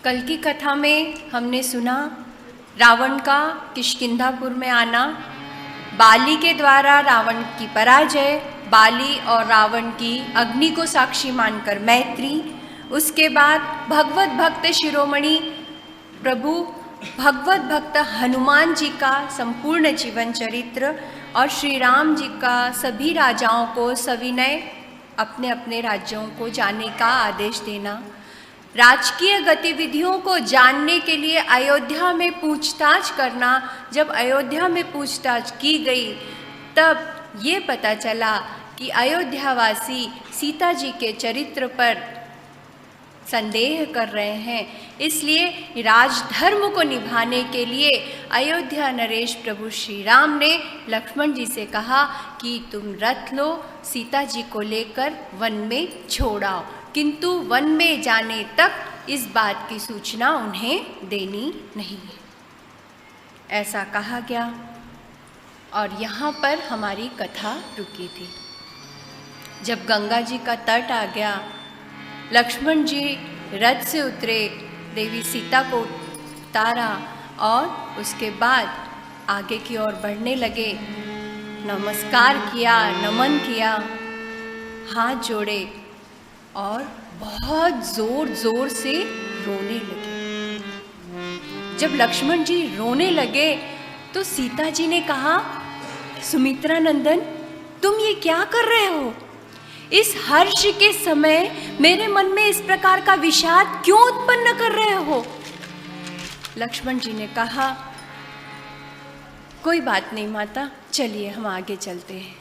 कल की कथा में हमने सुना रावण का किष्किंधापुर में आना, बाली के द्वारा रावण की पराजय, बाली और रावण की अग्नि को साक्षी मानकर मैत्री। उसके बाद भगवत भक्त शिरोमणि प्रभु भगवत भक्त हनुमान जी का संपूर्ण जीवन चरित्र और श्री राम जी का सभी राजाओं को सविनय अपने अपने राज्यों को जाने का आदेश देना, राजकीय गतिविधियों को जानने के लिए अयोध्या में पूछताछ करना। जब अयोध्या में पूछताछ की गई तब ये पता चला कि अयोध्यावासी सीता जी के चरित्र पर संदेह कर रहे हैं, इसलिए राजधर्म को निभाने के लिए अयोध्या नरेश प्रभु श्री राम ने लक्ष्मण जी से कहा कि तुम रथ लो, सीता जी को लेकर वन में छोड़ आओ, किंतु वन में जाने तक इस बात की सूचना उन्हें देनी नहीं। ऐसा कहा गया और यहाँ पर हमारी कथा रुकी थी। जब गंगा जी का तट आ गया, लक्ष्मण जी रथ से उतरे, देवी सीता को उतारा और उसके बाद आगे की ओर बढ़ने लगे। नमस्कार किया, नमन किया, हाथ जोड़े और बहुत ज़ोर ज़ोर से रोने लगे। जब लक्ष्मण जी रोने लगे तो सीता जी ने कहा, सुमित्रा नंदन, तुम ये क्या कर रहे हो? इस हर्ष के समय मेरे मन में इस प्रकार का विषाद क्यों उत्पन्न कर रहे हो? लक्ष्मण जी ने कहा, कोई बात नहीं माता, चलिए हम आगे चलते हैं।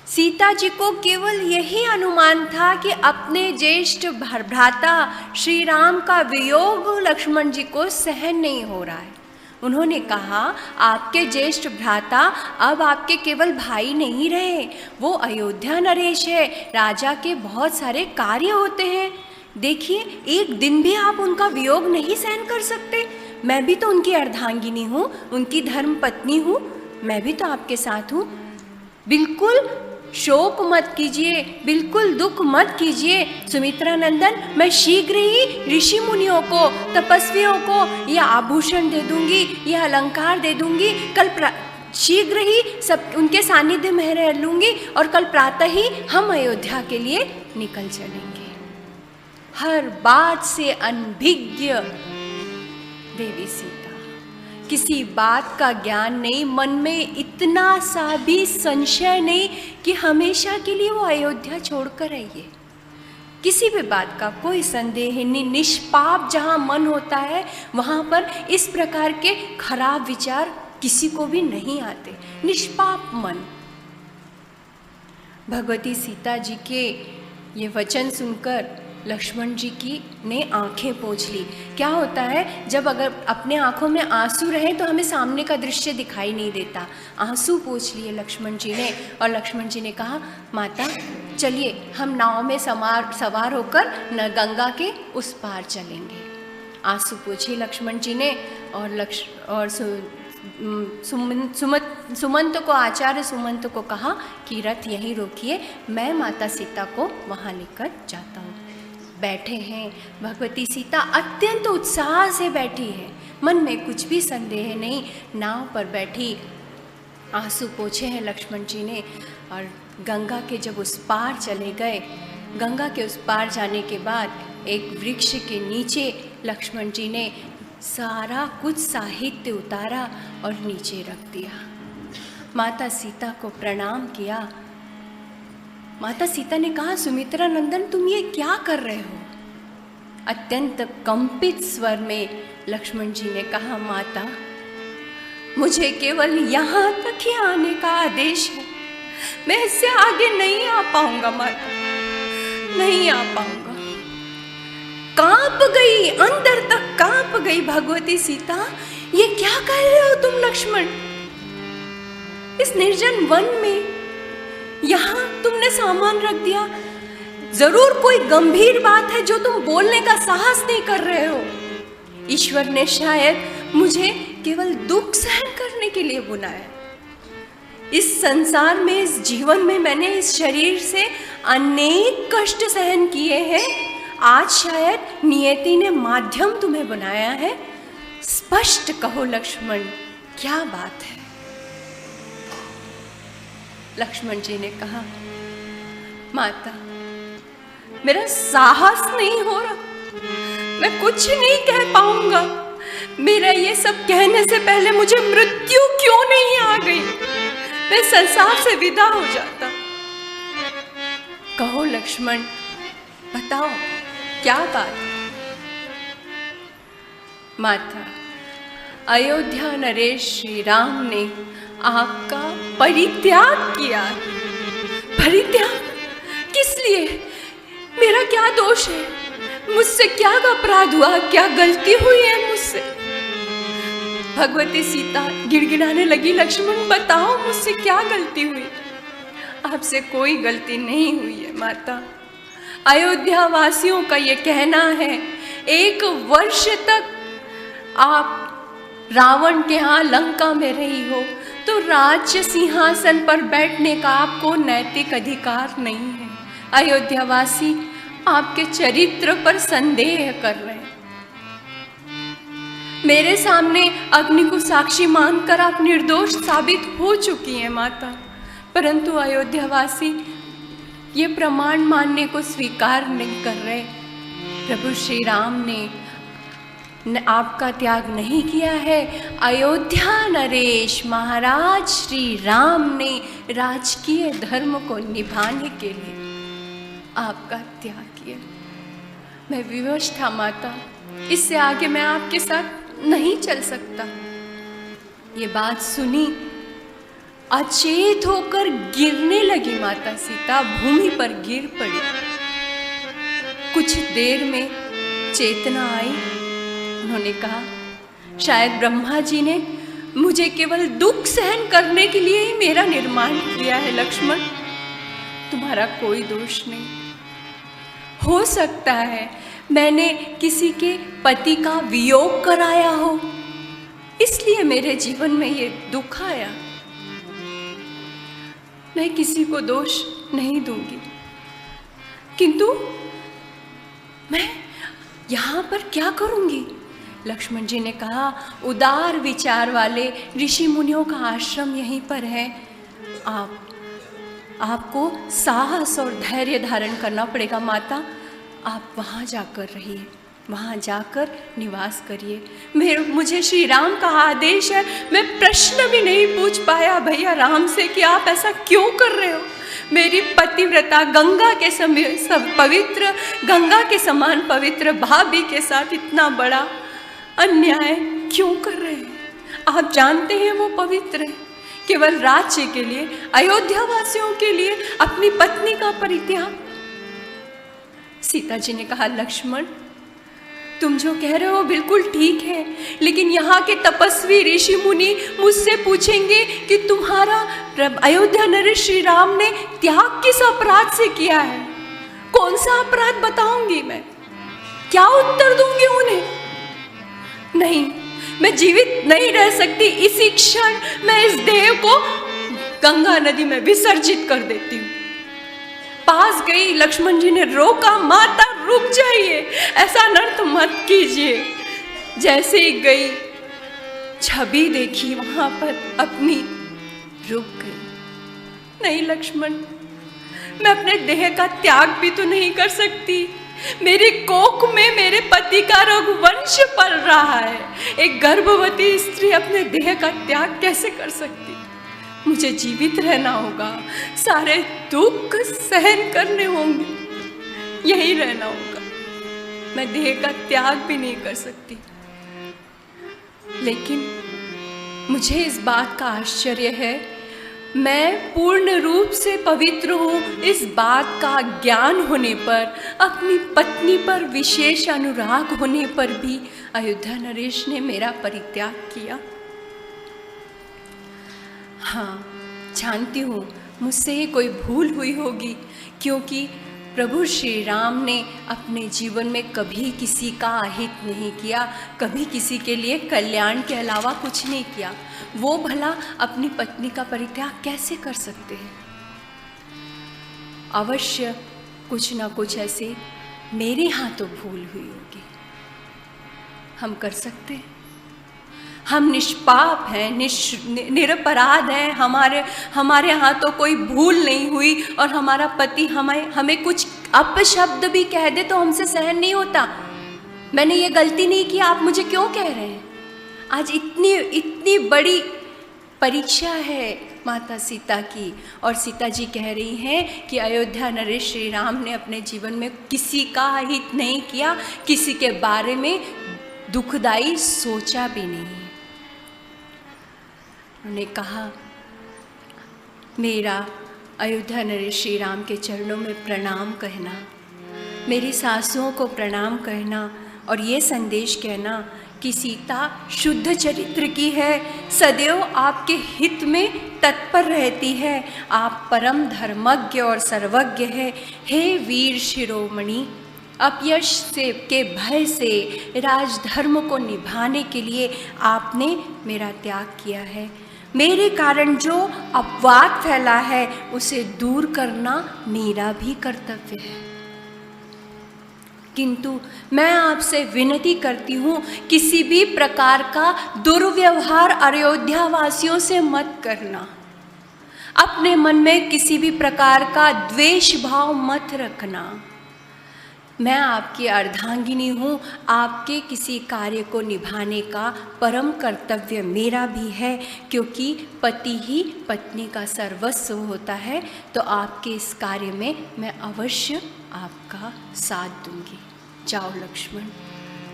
सीता जी को केवल यही अनुमान था कि अपने ज्येष्ठ भ्राता श्री राम का वियोग लक्ष्मण जी को सहन नहीं हो रहा है। उन्होंने कहा, आपके ज्येष्ठ भ्राता अब आपके केवल भाई नहीं रहे, वो अयोध्या नरेश है, राजा के बहुत सारे कार्य होते हैं। देखिए, एक दिन भी आप उनका वियोग नहीं सहन कर सकते। मैं भी तो उनकी अर्धांगिनी हूँ, उनकी धर्म पत्नी हूँ, मैं भी तो आपके साथ हूँ। बिल्कुल शोक मत कीजिए, बिल्कुल दुख मत कीजिए सुमित्रा नंदन, मैं शीघ्र ही ऋषि मुनियों को, तपस्वियों को यह आभूषण दे दूंगी, यह अलंकार दे दूंगी। कल शीघ्र ही सब उनके सानिध्य में रह लूंगी और कल प्रातः ही हम अयोध्या के लिए निकल चलेंगे। हर बात से अनभिज्ञ देवी सीता, किसी बात का ज्ञान नहीं, मन में इतना सा भी संशय नहीं कि हमेशा के लिए वो अयोध्या छोड़कर आइए। किसी भी बात का कोई संदेह नहीं। निष्पाप जहाँ मन होता है वहाँ पर इस प्रकार के खराब विचार किसी को भी नहीं आते। निष्पाप मन। भगवती सीता जी के ये वचन सुनकर लक्ष्मण जी की ने आंखें पोंछ ली। क्या होता है, जब अगर अपने आंखों में आंसू रहे तो हमें सामने का दृश्य दिखाई नहीं देता। आंसू पोंछ लिए लक्ष्मण जी ने और लक्ष्मण जी ने कहा, माता चलिए हम नाव में सवार होकर न गंगा के उस पार चलेंगे। आंसू पोंछे लक्ष्मण जी ने और सुमंत को, आचार्य सुमंत को कहा कि रथ यहीं रोकिए, मैं माता सीता को वहाँ लेकर जाता हूँ। बैठे हैं, भगवती सीता अत्यंत उत्साह से बैठी है, मन में कुछ भी संदेह नहीं। नाव पर बैठी, आंसू पोंछे हैं लक्ष्मण जी ने और गंगा के जब उस पार चले गए, गंगा के उस पार जाने के बाद एक वृक्ष के नीचे लक्ष्मण जी ने सारा कुछ साहित्य उतारा और नीचे रख दिया। माता सीता को प्रणाम किया। माता सीता ने कहा, सुमित्रा नंदन, तुम ये क्या कर रहे हो? अत्यंत कंपित स्वर में लक्ष्मण जी ने कहा, माता मुझे केवल यहाँ तक ही आने का आदेश है, मैं इससे आगे नहीं आ पाऊंगा माता, नहीं आ पाऊंगा। कांप गई, अंदर तक कांप गई भगवती सीता। ये क्या कह रहे हो तुम लक्ष्मण? इस निर्जन वन में यहाँ तुमने सामान रख दिया, जरूर कोई गंभीर बात है जो तुम बोलने का साहस नहीं कर रहे हो। ईश्वर ने शायद मुझे केवल दुख सहन करने के लिए बुलाया। इस संसार में, इस जीवन में मैंने इस शरीर से अनेक कष्ट सहन किए हैं, आज शायद नियति ने माध्यम तुम्हें बनाया है। स्पष्ट कहो लक्ष्मण, क्या बात है? लक्ष्मण जी ने कहा, माता, मेरा साहस नहीं हो रहा, मैं कुछ नहीं कह पाऊंगा। मेरा ये सब कहने से पहले मुझे मृत्यु क्यों नहीं आ गई? मैं संसार से विदा हो जाता। कहो लक्ष्मण, बताओ क्या बात? माता, अयोध्या नरेश श्री राम ने आपका परित्याग किया। परित्याग किस लिए? मेरा क्या दोष है? मुझसे क्या अपराध हुआ? क्या गलती हुई है मुझसे? भगवती सीता गिड़गिड़ाने लगी, लक्ष्मण बताओ मुझसे क्या गलती हुई? आपसे कोई गलती नहीं हुई है माता। अयोध्या वासियों का ये कहना है, 1 वर्ष तक आप रावण के यहाँ लंका में रही हो तो राज्य सिंहासन पर बैठने का आपको नैतिक अधिकार नहीं है। अयोध्यावासी आपके चरित्र पर संदेह कर रहे हैं। मेरे सामने अग्नि को साक्षी मानकर आप निर्दोष साबित हो चुकी हैं माता, परंतु अयोध्यावासी ये प्रमाण मानने को स्वीकार नहीं कर रहे। प्रभु श्री राम ने आपका त्याग नहीं किया है। अयोध्या नरेश महाराज श्री राम ने राजकीय धर्म को निभाने के लिए आपका त्याग किया। मैं विवश था माता, इससे आगे मैं आपके साथ नहीं चल सकता। ये बात सुनी, अचेत होकर गिरने लगी माता सीता, भूमि पर गिर पड़ी। कुछ देर में चेतना आई। उन्होंने कहा, शायद ब्रह्मा जी ने मुझे केवल दुख सहन करने के लिए ही मेरा निर्माण किया है लक्ष्मण, तुम्हारा कोई दोष नहीं। हो सकता है मैंने किसी के पति का वियोग कराया हो, इसलिए मेरे जीवन में ये दुख आया। मैं किसी को दोष नहीं दूंगी, किंतु मैं यहाँ पर क्या करूंगी? लक्ष्मण जी ने कहा, उदार विचार वाले ऋषि मुनियों का आश्रम यहीं पर है। आपको साहस और धैर्य धारण करना पड़ेगा माता। आप वहाँ जाकर रहिए, वहाँ जाकर निवास करिए। मुझे श्री राम का आदेश है। मैं प्रश्न भी नहीं पूछ पाया भैया राम से कि आप ऐसा क्यों कर रहे हो। मेरी पतिव्रता गंगा के पवित्र, गंगा के समान पवित्र भाभी के साथ इतना बड़ा अन्याय क्यों कर रहे हैं? आप जानते हैं वो पवित्र है, केवल राज्य के लिए, अयोध्या वासियों के लिए अपनी पत्नी का परित्याग। सीता जी ने कहा, लक्ष्मण तुम जो कह रहे हो बिल्कुल ठीक है, लेकिन यहाँ के तपस्वी ऋषि मुनि मुझसे पूछेंगे कि तुम्हारा अयोध्या नरेश श्री राम ने त्याग किस अपराध से किया है। कौन सा अपराध बताऊंगी मैं? क्या उत्तर दूंगी उन्हें? नहीं, मैं जीवित नहीं रह सकती। इसी क्षण मैं इस देह को गंगा नदी में विसर्जित कर देती हूँ। पास गई, लक्ष्मण जी ने रोका, माता रुक जाइए, ऐसा अनर्थ मत कीजिए। जैसे ही गई, छवि देखी वहां पर अपनी, रुक गई। नहीं लक्ष्मण, मैं अपने देह का त्याग भी तो नहीं कर सकती। मेरी कोख में मेरे पति का रघुवंश पल रहा है। एक गर्भवती स्त्री अपने देह का त्याग कैसे कर सकती? मुझे जीवित रहना होगा, सारे दुख सहन करने होंगे, यही रहना होगा। मैं देह का त्याग भी नहीं कर सकती। लेकिन मुझे इस बात का आश्चर्य है, मैं पूर्ण रूप से पवित्र हूँ। इस बात का ज्ञान होने पर, अपनी पत्नी पर विशेष अनुराग होने पर भी अयोध्या नरेश ने मेरा परित्याग किया। हाँ, जानती हूँ मुझसे ही कोई भूल हुई होगी, क्योंकि प्रभु श्री राम ने अपने जीवन में कभी किसी का अहित नहीं किया, कभी किसी के लिए कल्याण के अलावा कुछ नहीं किया। वो भला अपनी पत्नी का परित्याग कैसे कर सकते हैं? अवश्य कुछ ना कुछ ऐसे मेरे यहाँ तो भूल हुई होगी। हम कर सकते हैं? हम निष्पाप हैं, निरपराध हैं, हमारे यहाँ तो कोई भूल नहीं हुई और हमारा पति हमें कुछ अपशब्द भी कह दे तो हमसे सहन नहीं होता। मैंने ये गलती नहीं की, आप मुझे क्यों कह रहे हैं? आज इतनी बड़ी परीक्षा है माता सीता की, और सीता जी कह रही हैं कि अयोध्या नरेश श्री राम ने अपने जीवन में किसी का हित नहीं किया, किसी के बारे में दुखदाई सोचा भी नहीं। उन्होंने कहा, मेरा अयोध्या नरेश श्री राम के चरणों में प्रणाम कहना, मेरी सासुओं को प्रणाम कहना और ये संदेश कहना कि सीता शुद्ध चरित्र की है, सदैव आपके हित में तत्पर रहती है, आप परम धर्मज्ञ और सर्वज्ञ है। हे वीर शिरोमणि, अपयश के भय से राजधर्म को निभाने के लिए आपने मेरा त्याग किया है। मेरे कारण जो अपवाद फैला है उसे दूर करना मेरा भी कर्तव्य है। किंतु मैं आपसे विनती करती हूँ, किसी भी प्रकार का दुर्व्यवहार अयोध्या वासियों से मत करना। अपने मन में किसी भी प्रकार का द्वेष भाव मत रखना। मैं आपकी अर्धांगिनी हूँ, आपके किसी कार्य को निभाने का परम कर्तव्य मेरा भी है, क्योंकि पति ही पत्नी का सर्वस्व होता है। तो आपके इस कार्य में मैं अवश्य आपका साथ दूंगी। जाओ लक्ष्मण,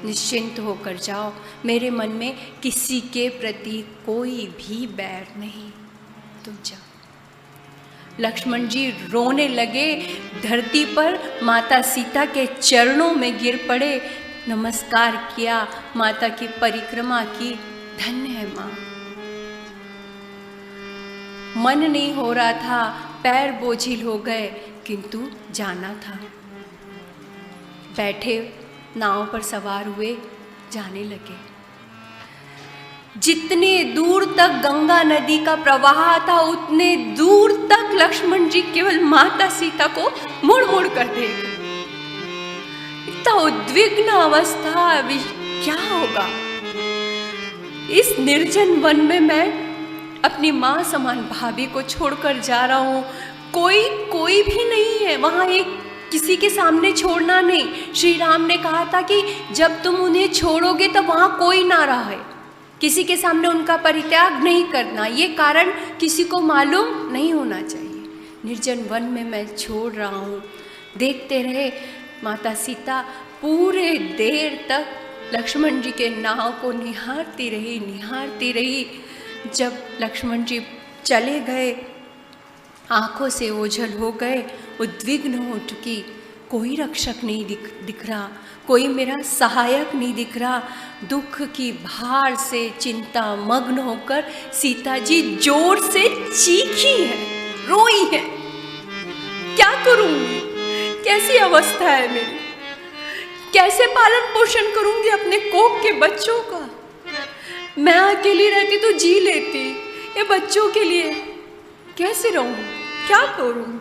निश्चिंत होकर जाओ, मेरे मन में किसी के प्रति कोई भी बैर नहीं, तुम जाओ। लक्ष्मण जी रोने लगे, धरती पर माता सीता के चरणों में गिर पड़े, नमस्कार किया, माता की परिक्रमा की। धन्य है माँ। मन नहीं हो रहा था, पैर बोझिल हो गए, किंतु जाना था। बैठे, नाव पर सवार हुए, जाने लगे। जितने दूर तक गंगा नदी का प्रवाह था, उतने दूर तक लक्ष्मण जी केवल माता सीता को मुड़ मुड़ कर देख। इतना उद्विग्न अवस्था, क्या होगा? इस निर्जन वन में मैं अपनी माँ समान भाभी को छोड़कर जा रहा हूँ। कोई भी नहीं है वहाँ, एक किसी के सामने छोड़ना नहीं। श्री राम ने कहा था कि जब तुम उन्हें छोड़ोगे तब वहाँ कोई ना रहे, किसी के सामने उनका परित्याग नहीं करना, ये कारण किसी को मालूम नहीं होना चाहिए। निर्जन वन में मैं छोड़ रहा हूँ। देखते रहे माता सीता पूरे देर तक लक्ष्मण जी के नाव को निहारती रही। जब लक्ष्मण जी चले गए, आंखों से ओझल हो गए, उद्विग्न हो चुकी। कोई रक्षक नहीं दिख रहा, कोई मेरा सहायक नहीं दिख रहा। दुख की भार से चिंता मग्न होकर सीता जी जोर से चीखी है, रोई है। क्या करूंगी? कैसी अवस्था है मेरी? कैसे पालन पोषण करूंगी अपने कोख के बच्चों का? मैं अकेली रहती तो जी लेती, ये बच्चों के लिए कैसे रहूं? क्या करूंगी?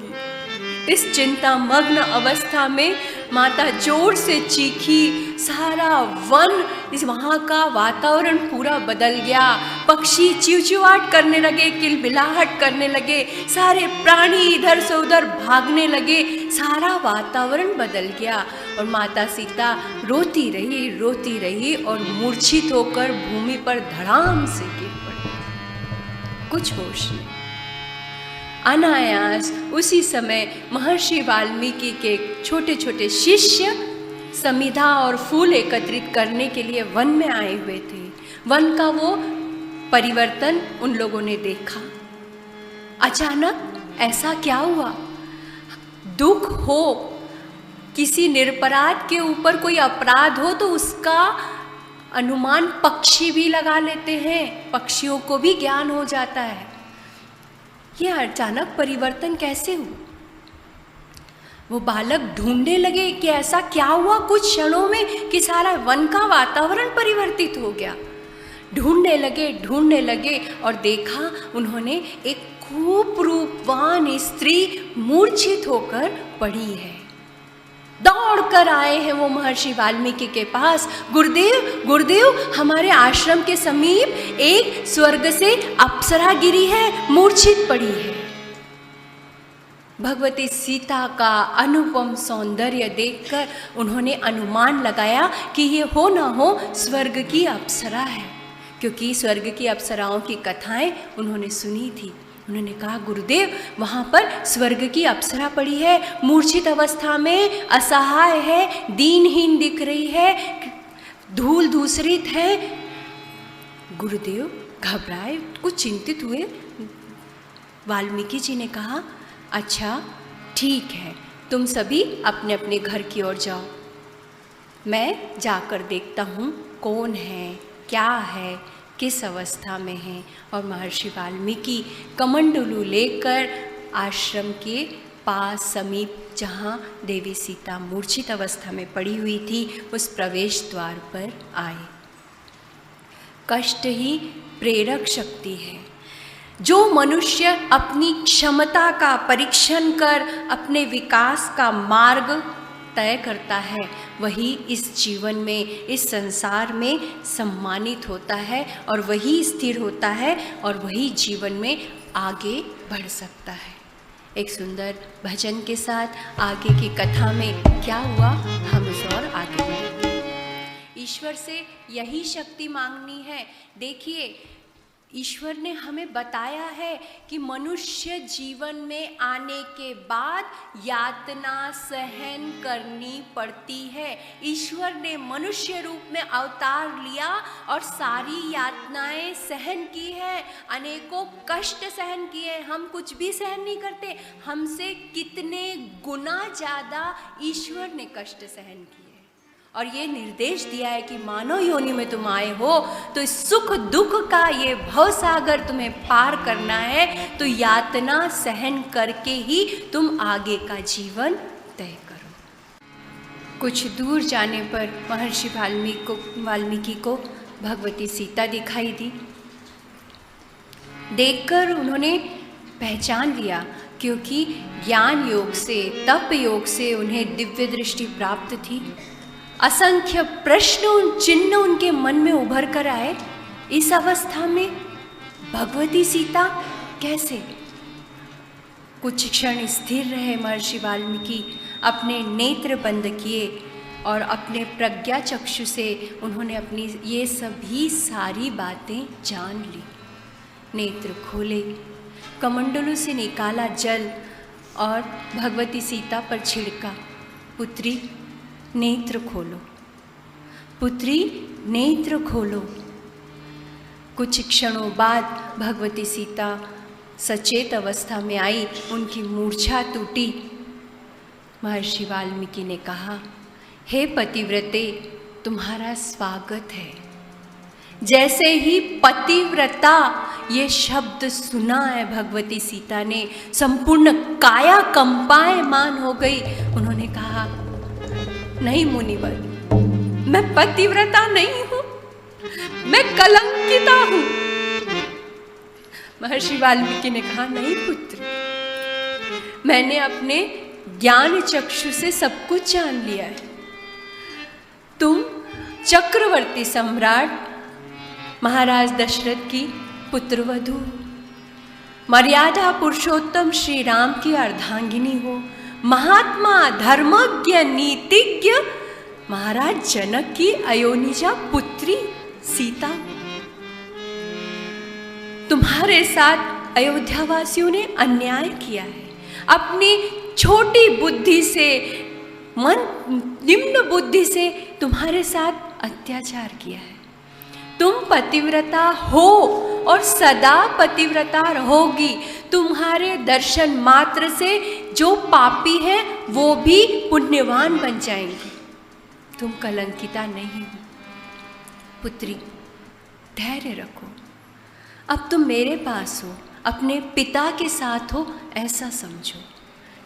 इस चिंता मग्न अवस्था में माता जोर से चीखी। सारा वन, इस वहाँ का वातावरण पूरा बदल गया। पक्षी चिवचिवाहट करने लगे, किलबिलाहट करने लगे, सारे प्राणी इधर से उधर भागने लगे, सारा वातावरण बदल गया। और माता सीता रोती रही और मूर्छित होकर भूमि पर धड़ाम से गिर पड़ी। कुछ होश नहीं। अनायास उसी समय महर्षि वाल्मीकि के छोटे छोटे शिष्य समिधा और फूल एकत्रित करने के लिए वन में आए हुए थे। वन का वो परिवर्तन उन लोगों ने देखा। अचानक ऐसा क्या हुआ? दुख हो, किसी निरपराध के ऊपर कोई अपराध हो तो उसका अनुमान पक्षी भी लगा लेते हैं, पक्षियों को भी ज्ञान हो जाता है। ये अचानक परिवर्तन कैसे हुआ? वो बालक ढूंढने लगे कि ऐसा क्या हुआ कुछ क्षणों में कि सारा वन का वातावरण परिवर्तित हो गया। ढूंढने लगे और देखा उन्होंने एक खूब रूपवान स्त्री मूर्छित होकर पड़ी है। दौड़ कर आए हैं वो महर्षि वाल्मीकि के पास। गुरुदेव गुरुदेव, हमारे आश्रम के समीप एक स्वर्ग से अप्सरा गिरी है, मूर्छित पड़ी है। भगवती सीता का अनुपम सौंदर्य देखकर उन्होंने अनुमान लगाया कि ये हो ना हो स्वर्ग की अप्सरा है, क्योंकि स्वर्ग की अप्सराओं की कथाएं उन्होंने सुनी थी। उन्होंने कहा, गुरुदेव वहाँ पर स्वर्ग की अप्सरा पड़ी है, मूर्छित अवस्था में, असहाय है, दीनहीन दिख रही है, धूल धूसरित है। गुरुदेव घबराए, कुछ चिंतित हुए। वाल्मीकि जी ने कहा, अच्छा ठीक है, तुम सभी अपने अपने घर की ओर जाओ, मैं जाकर देखता हूँ कौन है, क्या है, किस अवस्था में है। और महर्षि वाल्मीकि कमंडलू लेकर आश्रम के पास समीप जहाँ देवी सीता मूर्छित अवस्था में पड़ी हुई थी, उस प्रवेश द्वार पर आए। कष्ट ही प्रेरक शक्ति है। जो मनुष्य अपनी क्षमता का परीक्षण कर अपने विकास का मार्ग तय करता है, वही इस जीवन में, इस संसार में सम्मानित होता है और वही स्थिर होता है और वही जीवन में आगे बढ़ सकता है। एक सुंदर भजन के साथ आगे की कथा में क्या हुआ, हम इस और आगे बढ़ेंगे। ईश्वर से यही शक्ति मांगनी है। देखिए, ईश्वर ने हमें बताया है कि मनुष्य जीवन में आने के बाद यातना सहन करनी पड़ती है। ईश्वर ने मनुष्य रूप में अवतार लिया और सारी यातनाएं सहन की है, अनेकों कष्ट सहन किए। हम कुछ भी सहन नहीं करते, हमसे कितने गुना ज़्यादा ईश्वर ने कष्ट सहन किए। और ये निर्देश दिया है कि मानव योनि में तुम आए हो तो इस सुख दुख का ये भवसागर तुम्हें पार करना है, तो यातना सहन करके ही तुम आगे का जीवन तय करो। कुछ दूर जाने पर महर्षि वाल्मीकि को भगवती सीता दिखाई दी। देखकर उन्होंने पहचान लिया, क्योंकि ज्ञान योग से, तप योग से उन्हें दिव्य दृष्टि प्राप्त थी। असंख्य प्रश्न चिन्ह उनके मन में उभर कर आए। इस अवस्था में भगवती सीता कैसे? कुछ क्षण स्थिर रहे महर्षि वाल्मीकि, अपने नेत्र बंद किए और अपने प्रज्ञा चक्षु से उन्होंने अपनी ये सभी सारी बातें जान ली। नेत्र खोले, कमंडलू से निकाला जल और भगवती सीता पर छिड़का। पुत्री नेत्र खोलो, पुत्री नेत्र खोलो। कुछ क्षणों बाद भगवती सीता सचेत अवस्था में आई, उनकी मूर्छा टूटी। महर्षि वाल्मीकि ने कहा, हे पतिव्रते, तुम्हारा स्वागत है। जैसे ही पतिव्रता ये शब्द सुना है भगवती सीता ने, संपूर्ण काया कंपायमान हो गई। उन्होंने कहा, नहीं मुनिवर, मैं पतिव्रता नहीं हूं, मैं कलंकिता हूं। महर्षि वाल्मीकि ने कहा, नहीं पुत्र, मैंने अपने ज्ञान चक्षु से सब कुछ जान लिया है। तुम चक्रवर्ती सम्राट महाराज दशरथ की पुत्रवधू, मर्यादा पुरुषोत्तम श्री राम की अर्धांगिनी हो, महात्मा धर्मज्ञ नीतिज्ञ महाराज जनक की अयोनिजा पुत्री सीता। तुम्हारे साथ अयोध्यावासियों ने अन्याय किया है। अपनी छोटी बुद्धि से, निम्न बुद्धि से तुम्हारे साथ अत्याचार किया है। तुम पतिव्रता हो और सदा पतिव्रता रहोगी। तुम्हारे दर्शन मात्र से जो पापी हैं वो भी पुण्यवान बन जाएंगे। तुम कलंकिता नहीं हो। पुत्री धैर्य रखो, अब तुम मेरे पास हो, अपने पिता के साथ हो, ऐसा समझो।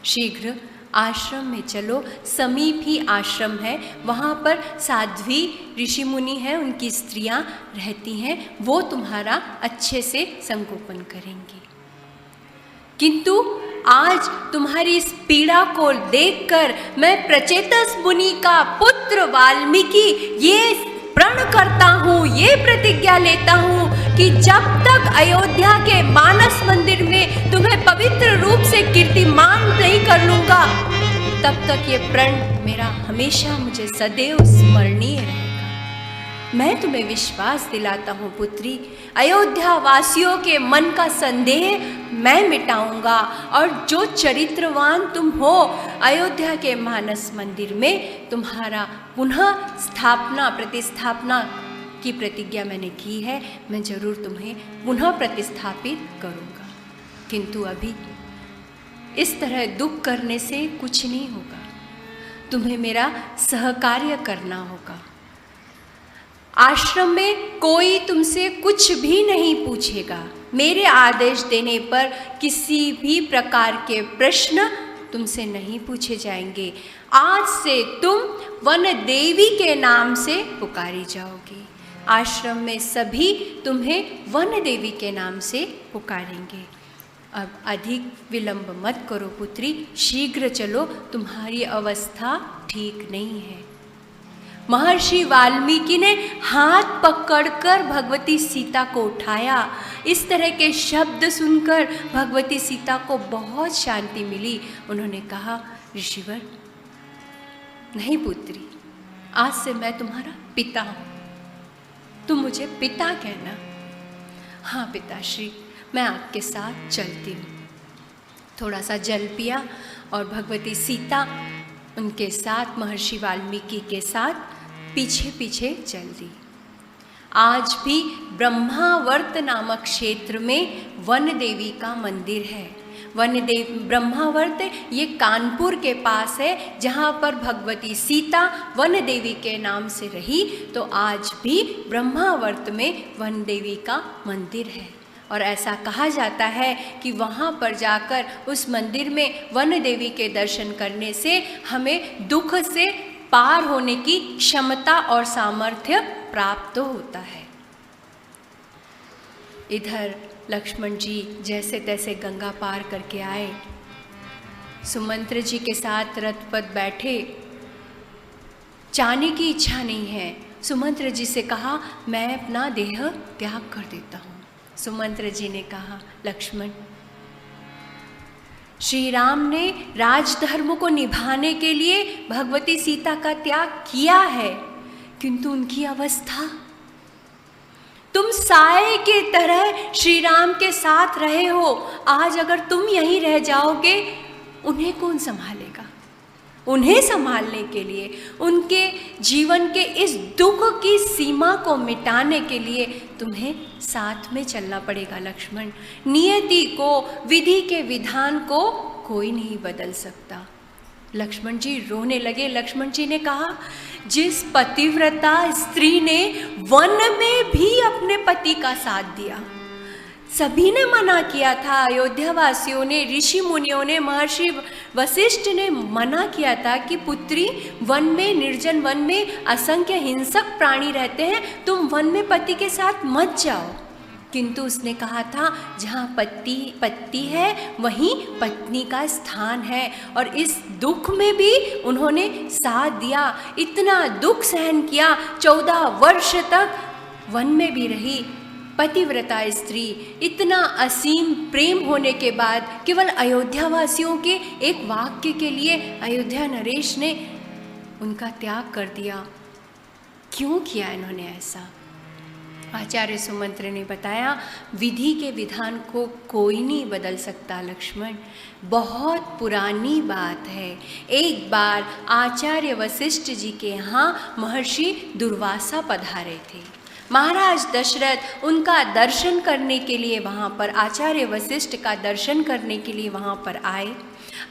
शीघ्र आश्रम में चलो, समीप ही आश्रम है, वहाँ पर साध्वी ऋषि मुनि हैं, उनकी स्त्रियाँ रहती हैं, वो तुम्हारा अच्छे से संगोपन करेंगी। किंतु आज तुम्हारी इस पीड़ा को देखकर मैं प्रचेतस मुनि का पुत्र वाल्मीकि ये प्रण करता हूँ, ये प्रतिज्ञा लेता हूँ कि जब तक अयोध्या के मानस मंदिर में तुम्हें पवित्र रूप से कीर्तिमान नहीं कर लूँगा, तब तक ये प्रण मेरा हमेशा मुझे सदैव स्मरणीय रहेगा। मैं तुम्हें विश्वास दिलाता हूँ पुत्री, अयोध्या वासियों के मन का संदेह मैं मिटाऊंगा और जो चरित्रवान तुम हो, अयोध्या के मानस मंदिर में तुम्हारा पुनः स्थापना प्रतिस्थापना की प्रतिज्ञा मैंने की है, मैं जरूर तुम्हें पुनः प्रतिस्थापित करूंगा। किंतु अभी इस तरह दुख करने से कुछ नहीं होगा, तुम्हें मेरा सहकार्य करना होगा। आश्रम में कोई तुमसे कुछ भी नहीं पूछेगा। मेरे आदेश देने पर किसी भी प्रकार के प्रश्न तुमसे नहीं पूछे जाएंगे। आज से तुम वन देवी के नाम से पुकारी जाओगी। आश्रम में सभी तुम्हें वन देवी के नाम से पुकारेंगे। अब अधिक विलंब मत करो पुत्री, शीघ्र चलो, तुम्हारी अवस्था ठीक नहीं है। महर्षि वाल्मीकि ने हाथ पकड़कर भगवती सीता को उठाया। इस तरह के शब्द सुनकर भगवती सीता को बहुत शांति मिली। उन्होंने कहा, ऋषिवर, नहीं पुत्री, आज से मैं तुम्हारा पिता हूँ, तुम मुझे पिता कहना। हाँ पिताश्री, मैं आपके साथ चलती हूँ। थोड़ा सा जल पिया और भगवती सीता उनके साथ, महर्षि वाल्मीकि के साथ पीछे पीछे चल दी। आज भी ब्रह्मावर्त नामक क्षेत्र में वन देवी का मंदिर है। ब्रह्मावर्त ये कानपुर के पास है, जहाँ पर भगवती सीता वन देवी के नाम से रही। तो आज भी ब्रह्मावर्त में वन देवी का मंदिर है और ऐसा कहा जाता है कि वहाँ पर जाकर उस मंदिर में वन देवी के दर्शन करने से हमें दुख से पार होने की क्षमता और सामर्थ्य प्राप्त होता है। इधर लक्ष्मण जी जैसे तैसे गंगा पार करके आए, सुमंत्र जी के साथ रथ पर बैठे। जाने की इच्छा नहीं है। सुमंत्र जी से कहा, मैं अपना देह त्याग कर देता हूँ। सुमंत्र जी ने कहा, लक्ष्मण, श्री राम ने राजधर्म को निभाने के लिए भगवती सीता का त्याग किया है, किंतु उनकी अवस्था, तुम साए की तरह श्री राम के साथ रहे हो। आज अगर तुम यहीं रह जाओगे, उन्हें कौन संभालेगा? उन्हें संभालने के लिए, उनके जीवन के इस दुख की सीमा को मिटाने के लिए तुम्हें साथ में चलना पड़ेगा लक्ष्मण। नियति को, विधि के विधान को कोई नहीं बदल सकता। लक्ष्मण जी रोने लगे। लक्ष्मण जी ने कहा, जिस पतिव्रता स्त्री ने वन में भी अपने पति का साथ दिया, सभी ने मना किया था, अयोध्या वासियों ने, ऋषि मुनियों ने, महर्षि वशिष्ठ ने मना किया था कि पुत्री, वन में, निर्जन वन में असंख्य हिंसक प्राणी रहते हैं, तुम वन में पति के साथ मत जाओ। किंतु उसने कहा था, जहाँ पति है वहीं पत्नी का स्थान है, और इस दुख में भी उन्होंने साथ दिया। इतना दुख सहन किया, 14 वर्ष तक वन में भी रही पतिव्रता स्त्री। इतना असीम प्रेम होने के बाद केवल अयोध्या वासियों के एक वाक्य के लिए अयोध्या नरेश ने उनका त्याग कर दिया। क्यों किया इन्होंने ऐसा? आचार्य सुमंत्र ने बताया, विधि के विधान को कोई नहीं बदल सकता लक्ष्मण। बहुत पुरानी बात है। एक बार आचार्य वशिष्ठ जी के यहाँ महर्षि दुर्वासा पधारे थे। महाराज दशरथ उनका दर्शन करने के लिए वहाँ पर, आचार्य वशिष्ठ का दर्शन करने के लिए वहाँ पर आए।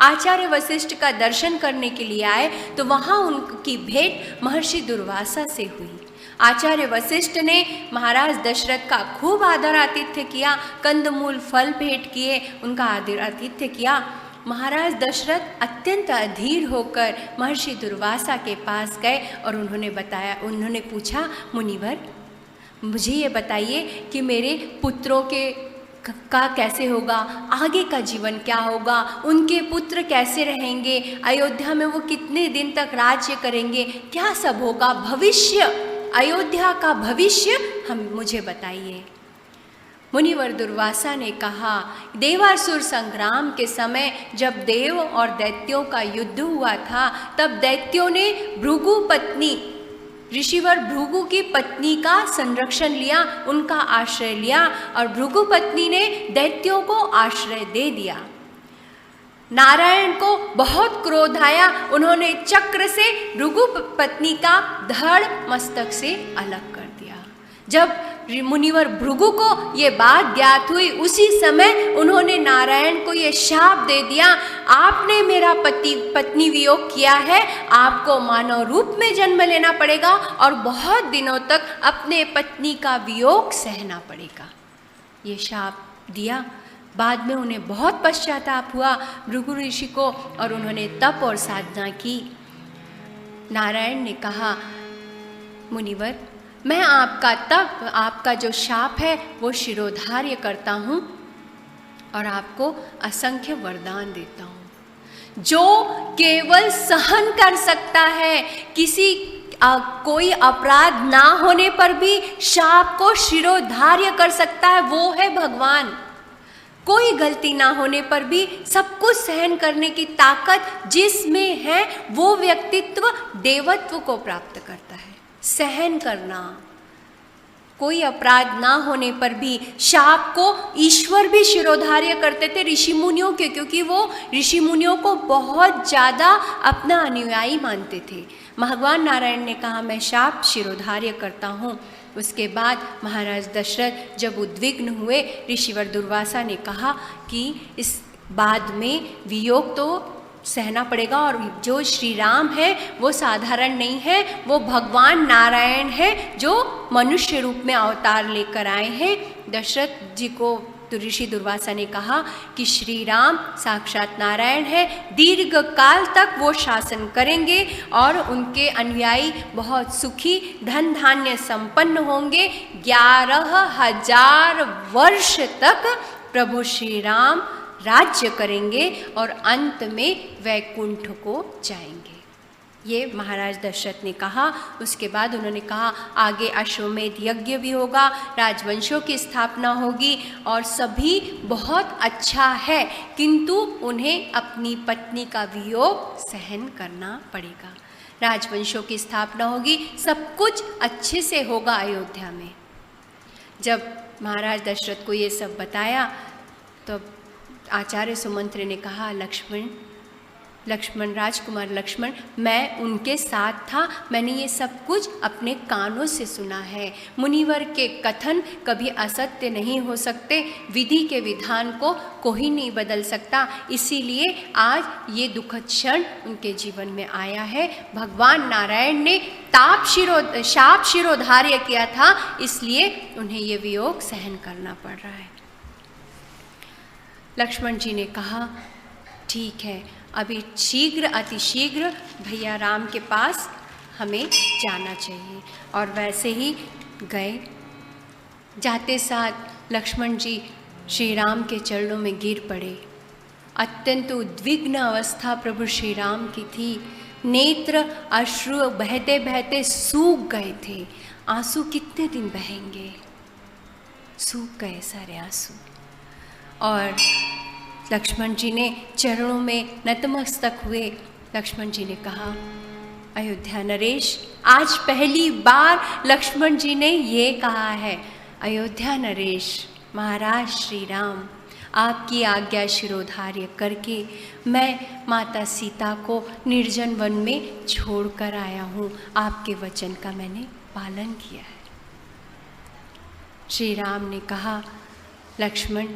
आचार्य वशिष्ठ का दर्शन करने के लिए आए तो वहाँ उनकी भेंट महर्षि दुर्वासा से हुई। आचार्य वशिष्ठ ने महाराज दशरथ का खूब आदर आतिथ्य किया, कंदमूल फल भेंट किए, उनका आदर आतिथ्य किया। महाराज दशरथ अत्यंत अधीर होकर महर्षि दुर्वासा के पास गए और उन्होंने पूछा, मुनिवर, मुझे ये बताइए कि मेरे पुत्रों के का कैसे होगा, आगे का जीवन क्या होगा, उनके पुत्र कैसे रहेंगे, अयोध्या में वो कितने दिन तक राज्य करेंगे, क्या सब होगा, भविष्य, अयोध्या का भविष्य मुझे बताइए। मुनिवर दुर्वासा ने कहा, देवासुर संग्राम के समय जब देव और दैत्यों का युद्ध हुआ था, तब दैत्यों ने भृगु पत्नी, ऋषिवर भृगु की पत्नी का संरक्षण लिया, उनका आश्रय लिया, और भृगु पत्नी ने दैत्यों को आश्रय दे दिया। नारायण को बहुत क्रोध आया, उन्होंने चक्र से भृगु पत्नी का धड़ मस्तक से अलग कर दिया। जब मुनिवर भृगु को ये बात ज्ञात हुई, उसी समय उन्होंने नारायण को ये शाप दे दिया, आपने मेरा पत्नी वियोग किया है, आपको मानव रूप में जन्म लेना पड़ेगा और बहुत दिनों तक अपने पत्नी का वियोग सहना पड़ेगा। ये शाप दिया। बाद में उन्हें बहुत पश्चाताप हुआ भृगु ऋषि को, और उन्होंने तप और साधना की। नारायण ने कहा, मुनिवर, मैं आपका जो शाप है वो शिरोधार्य करता हूँ और आपको असंख्य वरदान देता हूँ। जो केवल सहन कर सकता है, कोई अपराध ना होने पर भी शाप को शिरोधार्य कर सकता है, वो है भगवान। कोई गलती ना होने पर भी सब कुछ सहन करने की ताकत जिसमें है, वो व्यक्तित्व देवत्व को प्राप्त करता है। सहन करना, कोई अपराध ना होने पर भी शाप को ईश्वर भी शिरोधार्य करते थे ऋषि मुनियों के, क्योंकि वो ऋषि मुनियों को बहुत ज़्यादा अपना अनुयायी मानते थे। भगवान नारायण ने कहा, मैं शाप शिरोधार्य करता हूँ। उसके बाद महाराज दशरथ जब उद्विग्न हुए, ऋषिवर दुर्वासा ने कहा कि इस बाद में वियोग तो सहना पड़ेगा, और जो श्री राम है वो साधारण नहीं है, वो भगवान नारायण है जो मनुष्य रूप में अवतार लेकर आए हैं। दशरथ जी को ऋषि दुर्वासा ने कहा कि श्री राम साक्षात नारायण है, दीर्घ काल तक वो शासन करेंगे और उनके अनुयायी बहुत सुखी धन धान्य संपन्न होंगे। 11,000 वर्ष तक प्रभु श्री राम राज्य करेंगे और अंत में वैकुंठ को जाएंगे। ये महाराज दशरथ ने कहा। उसके बाद उन्होंने कहा, आगे अश्वमेध यज्ञ भी होगा, राजवंशों की स्थापना होगी और सभी बहुत अच्छा है, किंतु उन्हें अपनी पत्नी का वियोग सहन करना पड़ेगा। राजवंशों की स्थापना होगी, सब कुछ अच्छे से होगा अयोध्या में। जब महाराज दशरथ को ये सब बताया तो आचार्य सुमंत्र ने कहा, लक्ष्मण राजकुमार लक्ष्मण, मैं उनके साथ था, मैंने ये सब कुछ अपने कानों से सुना है। मुनिवर के कथन कभी असत्य नहीं हो सकते, विधि के विधान को कोई नहीं बदल सकता, इसीलिए आज ये दुखद क्षण उनके जीवन में आया है। भगवान नारायण ने शाप शिरोधार्य किया था, इसलिए उन्हें ये वियोग सहन करना पड़ रहा है। लक्ष्मण जी ने कहा, ठीक है, अभी शीघ्र अतिशीघ्र भैया राम के पास हमें जाना चाहिए। और वैसे ही गए। जाते साथ लक्ष्मण जी श्री राम के चरणों में गिर पड़े। अत्यंत उद्विग्न अवस्था प्रभु श्री राम की थी। नेत्र अश्रु बहते बहते सूख गए थे। आंसू कितने दिन बहेंगे, सूख गए सारे आंसू। और लक्ष्मण जी ने चरणों में नतमस्तक हुए। लक्ष्मण जी ने कहा, अयोध्या नरेश, आज पहली बार लक्ष्मण जी ने ये कहा है, अयोध्या नरेश महाराज श्री राम, आपकी आज्ञा शिरोधार्य करके मैं माता सीता को निर्जन वन में छोड़कर आया हूँ। आपके वचन का मैंने पालन किया है। श्री राम ने कहा, लक्ष्मण,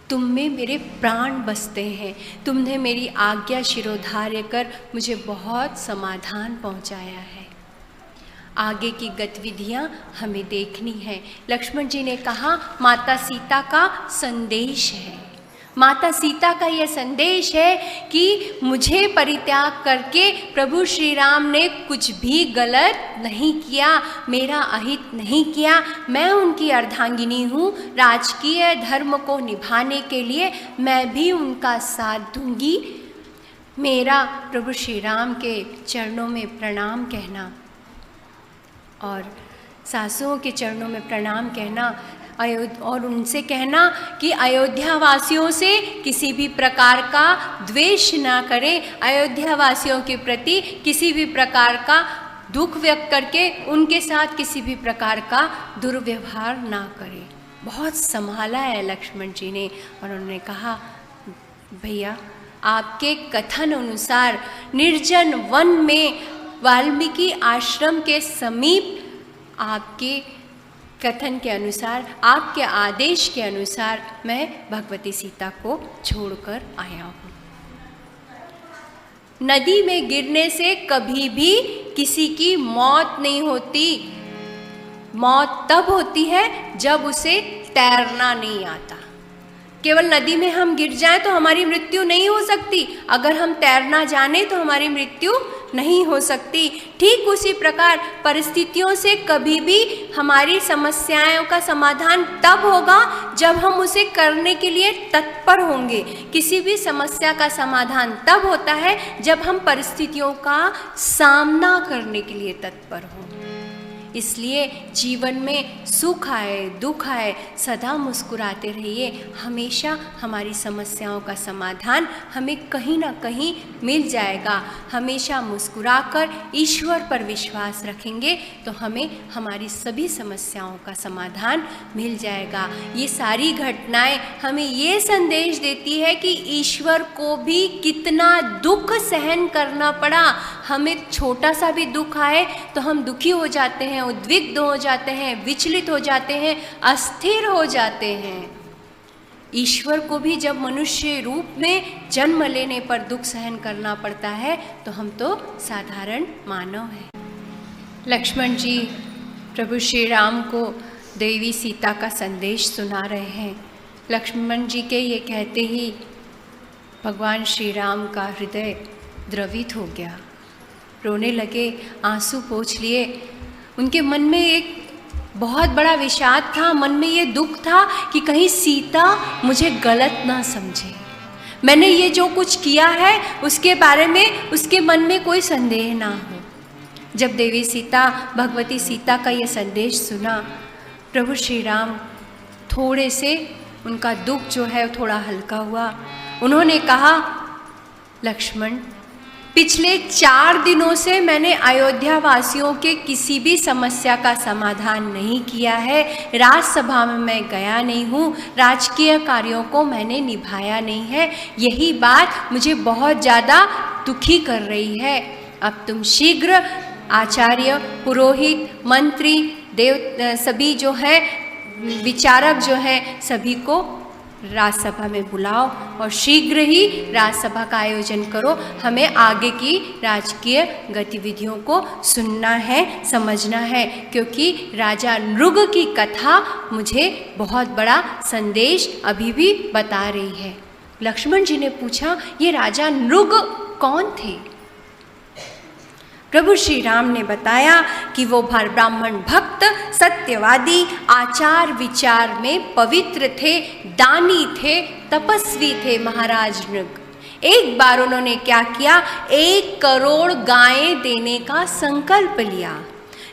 तुम में मेरे प्राण बसते हैं। तुमने मेरी आज्ञा शिरोधार्य कर मुझे बहुत समाधान पहुंचाया है। आगे की गतिविधियां हमें देखनी है। लक्ष्मण जी ने कहा, माता सीता का संदेश है। माता सीता का यह संदेश है कि मुझे परित्याग करके प्रभु श्री राम ने कुछ भी गलत नहीं किया, मेरा अहित नहीं किया। मैं उनकी अर्धांगिनी हूँ, राजकीय धर्म को निभाने के लिए मैं भी उनका साथ दूंगी। मेरा प्रभु श्री राम के चरणों में प्रणाम कहना और सासुओं के चरणों में प्रणाम कहना और उनसे कहना कि अयोध्या वासियों से किसी भी प्रकार का द्वेष ना करें, अयोध्या वासियों के प्रति किसी भी प्रकार का दुख व्यक्त करके उनके साथ किसी भी प्रकार का दुर्व्यवहार ना करें। बहुत संभाला है लक्ष्मण जी ने और उन्होंने कहा, भैया आपके कथन अनुसार निर्जन वन में वाल्मीकि आश्रम के समीप आपके कथन के अनुसार, आपके आदेश के अनुसार मैं भगवती सीता को छोड़कर आया हूँ। नदी में गिरने से कभी भी किसी की मौत नहीं होती। मौत तब होती है जब उसे तैरना नहीं आता। केवल नदी में हम गिर जाएं तो हमारी मृत्यु नहीं हो सकती, अगर हम तैरना जाने तो हमारी मृत्यु नहीं हो सकती। ठीक उसी प्रकार परिस्थितियों से कभी भी हमारी समस्याओं का समाधान तब होगा जब हम उसे करने के लिए तत्पर होंगे। किसी भी समस्या का समाधान तब होता है जब हम परिस्थितियों का सामना करने के लिए तत्पर हों। इसलिए जीवन में सुख आए दुख आए सदा मुस्कुराते रहिए। हमेशा हमारी समस्याओं का समाधान हमें कहीं ना कहीं मिल जाएगा। हमेशा मुस्कुराकर ईश्वर पर विश्वास रखेंगे तो हमें हमारी सभी समस्याओं का समाधान मिल जाएगा। ये सारी घटनाएं हमें ये संदेश देती है कि ईश्वर को भी कितना दुख सहन करना पड़ा। हमें छोटा सा भी दुख आए तो हम दुखी हो जाते हैं, उद्विग्न हो जाते हैं, विचलित हो जाते हैं, अस्थिर हो जाते हैं। ईश्वर को भी जब मनुष्य रूप में जन्म लेने पर दुख सहन करना पड़ता है तो हम तो साधारण मानव हैं। लक्ष्मण जी प्रभु श्री राम को देवी सीता का संदेश सुना रहे हैं। लक्ष्मण जी के ये कहते ही भगवान श्री राम का हृदय द्रवित हो गया, रोने लगे, आंसू पोंछ लिए। उनके मन में एक बहुत बड़ा विषाद था, मन में ये दुख था कि कहीं सीता मुझे गलत ना समझे, मैंने ये जो कुछ किया है उसके बारे में उसके मन में कोई संदेह ना हो। जब देवी सीता भगवती सीता का ये संदेश सुना, प्रभु श्री राम थोड़े से उनका दुख जो है थोड़ा हल्का हुआ। उन्होंने कहा, लक्ष्मण पिछले 4 दिनों से मैंने अयोध्या वासियों के किसी भी समस्या का समाधान नहीं किया है। राजसभा में मैं गया नहीं हूँ, राजकीय कार्यों को मैंने निभाया नहीं है। यही बात मुझे बहुत ज़्यादा दुखी कर रही है। अब तुम शीघ्र आचार्य, पुरोहित, मंत्री, देव सभी जो है विचारक जो है सभी को राजसभा में बुलाओ और शीघ्र ही राजसभा का आयोजन करो। हमें आगे की राजकीय गतिविधियों को सुनना है, समझना है, क्योंकि राजा नृग की कथा मुझे बहुत बड़ा संदेश अभी भी बता रही है। लक्ष्मण जी ने पूछा, ये राजा नृग कौन थे? प्रभु श्री राम ने बताया कि वो ब्राह्मण भक्त, सत्यवादी, आचार विचार में पवित्र थे, दानी थे, तपस्वी थे महाराज नृग। एक बार उन्होंने क्या किया, 1 करोड़ गायें देने का संकल्प लिया।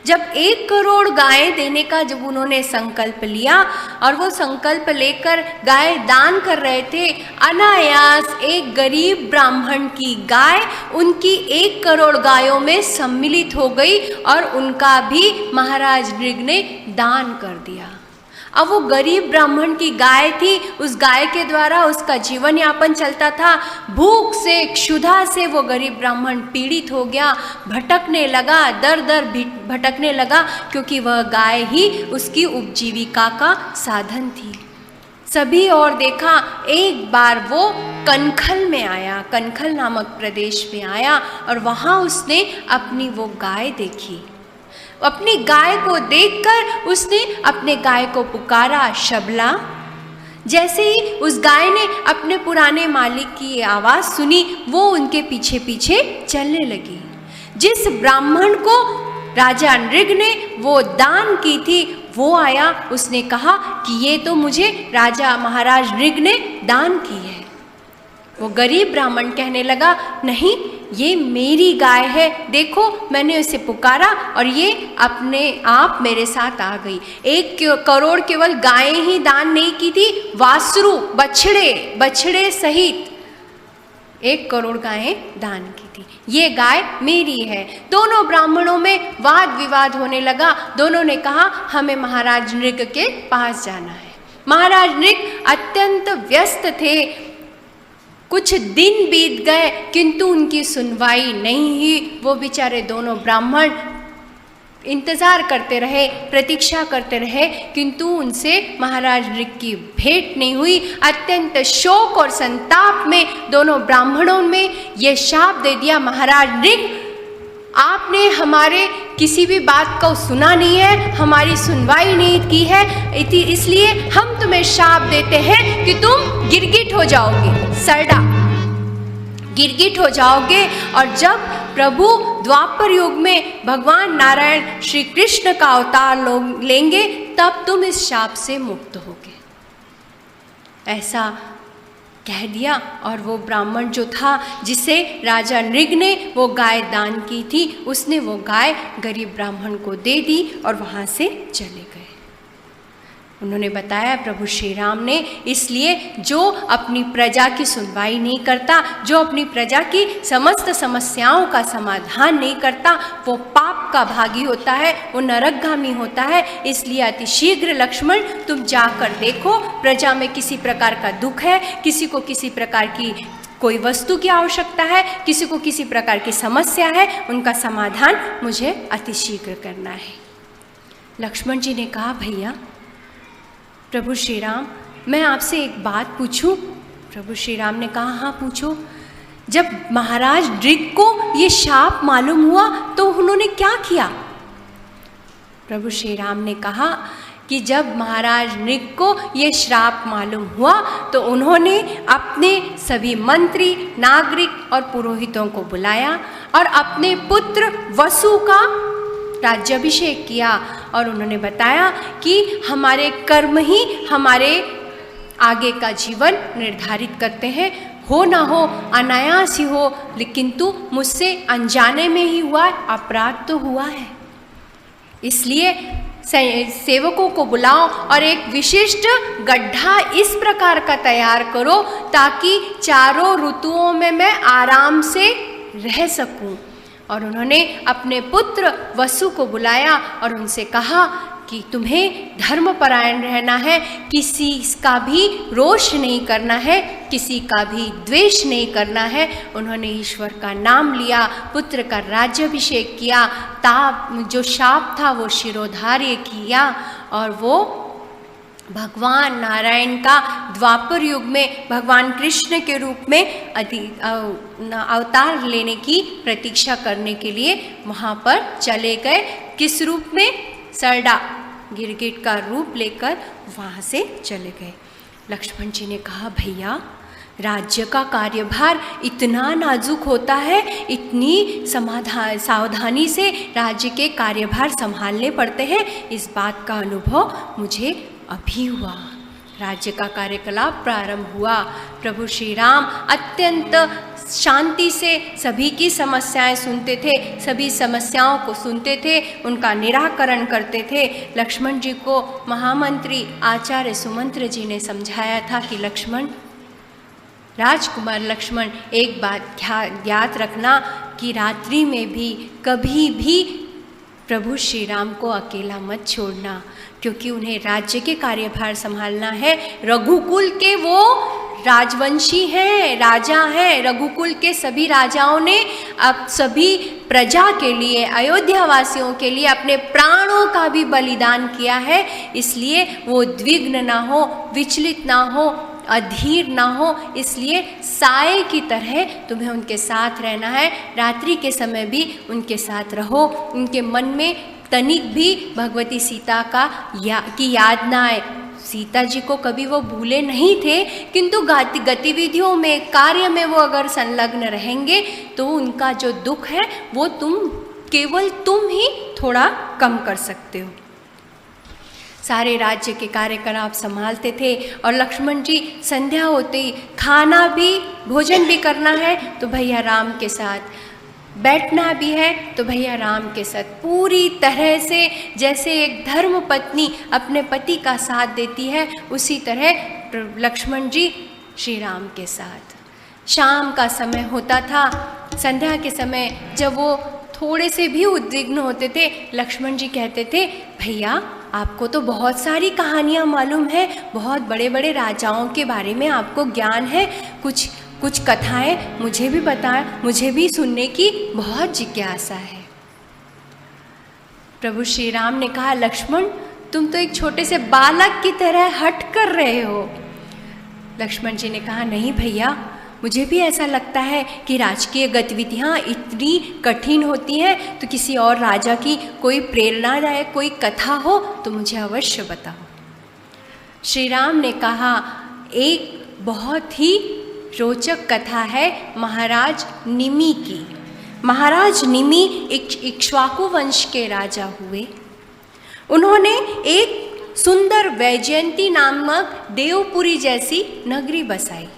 जब 1 करोड़ गायें देने का जब उन्होंने संकल्प लिया और वो संकल्प लेकर गाय दान कर रहे थे, अनायास एक गरीब ब्राह्मण की गाय उनकी 1 करोड़ गायों में सम्मिलित हो गई और उनका भी महाराज नृग ने दान कर दिया। अब वो गरीब ब्राह्मण की गाय थी, उस गाय के द्वारा उसका जीवन यापन चलता था। भूख से, क्षुधा से वो गरीब ब्राह्मण पीड़ित हो गया, भटकने लगा, दर दर भटकने लगा, क्योंकि वह गाय ही उसकी उपजीविका का साधन थी। सभी और देखा, एक बार वो कनखल में आया, कनखल नामक प्रदेश में आया और वहाँ उसने अपनी वो गाय देखी। अपनी गाय को देखकर उसने अपने गाय को पुकारा, शबला। जैसे ही उस गाय ने अपने पुराने मालिक की आवाज़ सुनी, वो उनके पीछे पीछे चलने लगी। जिस ब्राह्मण को राजा नृग ने वो दान की थी, वो आया, उसने कहा कि ये तो मुझे राजा महाराज नृग ने दान की है। वो गरीब ब्राह्मण कहने लगा, नहीं, ये मेरी गाय है, देखो मैंने उसे पुकारा और ये अपने आप मेरे साथ आ गई। 1 करोड़ केवल गायें ही दान नहीं की थी, वासरू बछड़े सहित 1 करोड़ गायें दान की थी। ये गाय मेरी है। दोनों ब्राह्मणों में वाद विवाद होने लगा। दोनों ने कहा हमें महाराज नृग के पास जाना है। महाराज नृग अत्यंत व्यस्त थे। कुछ दिन बीत गए किंतु उनकी सुनवाई नहीं हुई। वो बेचारे दोनों ब्राह्मण इंतज़ार करते रहे, प्रतीक्षा करते रहे, किंतु उनसे महाराज नृग की भेंट नहीं हुई। अत्यंत शोक और संताप में दोनों ब्राह्मणों में ये शाप दे दिया, महाराज नृग, आपने हमारे किसी भी बात को सुना नहीं है, हमारी सुनवाई नहीं की है, इसलिए हम तुम्हें शाप देते हैं कि तुम गिरगिट हो जाओगे, सरडा गिरगिट हो जाओगे। और जब प्रभु द्वापर युग में भगवान नारायण श्री कृष्ण का अवतार लेंगे, तब तुम इस शाप से मुक्त होगे। ऐसा कह दिया। और वो ब्राह्मण जो था, जिसे राजा नृग ने वो गाय दान की थी, उसने वो गाय गरीब ब्राह्मण को दे दी और वहाँ से चले गए। उन्होंने बताया प्रभु श्री राम ने, इसलिए जो अपनी प्रजा की सुनवाई नहीं करता, जो अपनी प्रजा की समस्त समस्याओं का समाधान नहीं करता, वो पाप का भागी होता है, वो नरकगामी होता है। इसलिए अतिशीघ्र लक्ष्मण तुम जाकर देखो, प्रजा में किसी प्रकार का दुख है, किसी को किसी प्रकार की कोई वस्तु की आवश्यकता है, किसी को किसी प्रकार की समस्या है, उनका समाधान मुझे अतिशीघ्र करना है। लक्ष्मण जी ने कहा, भैया प्रभु श्री राम, मैं आपसे एक बात पूछूं? प्रभु श्री राम ने कहा, हाँ पूछो। जब महाराज नृग को ये शाप मालूम हुआ तो उन्होंने क्या किया? प्रभु श्री राम ने कहा कि जब महाराज नृग को ये श्राप मालूम हुआ तो उन्होंने अपने सभी मंत्री, नागरिक और पुरोहितों को बुलाया और अपने पुत्र वसु का राज्याभिषेक किया। और उन्होंने बताया कि हमारे कर्म ही हमारे आगे का जीवन निर्धारित करते हैं, हो ना हो, अनायास ही हो, लेकिन तू मुझसे अनजाने में ही हुआ, अपराध तो हुआ है। इसलिए सेवकों को बुलाओ और एक विशिष्ट गड्ढा इस प्रकार का तैयार करो ताकि चारों ऋतुओं में मैं आराम से रह सकूं। और उन्होंने अपने पुत्र वसु को बुलाया और उनसे कहा कि तुम्हें धर्मपरायण रहना है, किसी का भी रोष नहीं करना है, किसी का भी द्वेष नहीं करना है। उन्होंने ईश्वर का नाम लिया, पुत्र का राज्याभिषेक किया, जो शाप था वो शिरोधार्य किया और वो भगवान नारायण का द्वापर युग में भगवान कृष्ण के रूप में अवतार लेने की प्रतीक्षा करने के लिए वहाँ पर चले गए। किस रूप में? सरडा गिरगिट का रूप लेकर वहाँ से चले गए। लक्ष्मण जी ने कहा, भैया राज्य का कार्यभार इतना नाजुक होता है, इतनी सावधानी से राज्य के कार्यभार संभालने पड़ते हैं, इस बात का अनुभव मुझे अभी हुआ। राज्य का कार्यकलाप प्रारंभ हुआ। प्रभु श्री राम अत्यंत शांति से सभी की समस्याएं सुनते थे, सभी समस्याओं को सुनते थे, उनका निराकरण करते थे। लक्ष्मण जी को महामंत्री आचार्य सुमंत्र जी ने समझाया था कि लक्ष्मण, राजकुमार लक्ष्मण, एक बात याद रखना कि रात्रि में भी कभी भी प्रभु श्री राम को अकेला मत छोड़ना, क्योंकि उन्हें राज्य के कार्यभार संभालना है। रघुकुल के वो राजवंशी हैं, राजा हैं। रघुकुल के सभी राजाओं ने अब सभी प्रजा के लिए, अयोध्या वासियों के लिए अपने प्राणों का भी बलिदान किया है। इसलिए वो द्विग्न ना हो, विचलित ना हो, अधीर ना हो। इसलिए साए की तरह तुम्हें उनके साथ रहना है। रात्रि के समय भी उनके साथ रहो, उनके मन में तनिक भी भगवती सीता की याद ना आए। सीता जी को कभी वो भूले नहीं थे, किंतु गतिविधियों में, कार्य में वो अगर संलग्न रहेंगे तो उनका जो दुख है वो केवल तुम ही थोड़ा कम कर सकते हो। सारे राज्य के कार्यकलाप संभालते थे और लक्ष्मण जी संध्या होते ही खाना भी, भोजन भी करना है तो भैया राम के साथ, बैठना भी है तो भैया राम के साथ, पूरी तरह से जैसे एक धर्म पत्नी अपने पति का साथ देती है उसी तरह लक्ष्मण जी श्री राम के साथ। शाम का समय होता था, संध्या के समय जब वो थोड़े से भी उद्विग्न होते थे, लक्ष्मण जी कहते थे, भैया आपको तो बहुत सारी कहानियाँ मालूम है, बहुत बड़े बड़े राजाओं के बारे में आपको ज्ञान है, कुछ कथाएं मुझे भी बताएं, मुझे भी सुनने की बहुत जिज्ञासा है। प्रभु श्री राम ने कहा, लक्ष्मण तुम तो एक छोटे से बालक की तरह हट कर रहे हो। लक्ष्मण जी ने कहा, नहीं भैया, मुझे भी ऐसा लगता है कि राजकीय गतिविधियाँ इतनी कठिन होती हैं, तो किसी और राजा की कोई प्रेरणादायक कोई कथा हो तो मुझे अवश्य बताओ। श्री राम ने कहा, एक बहुत ही रोचक कथा है महाराज निमि की। महाराज निमि इक्ष्वाकु वंश के राजा हुए। उन्होंने एक सुंदर वैजयंती नामक देवपुरी जैसी नगरी बसाई।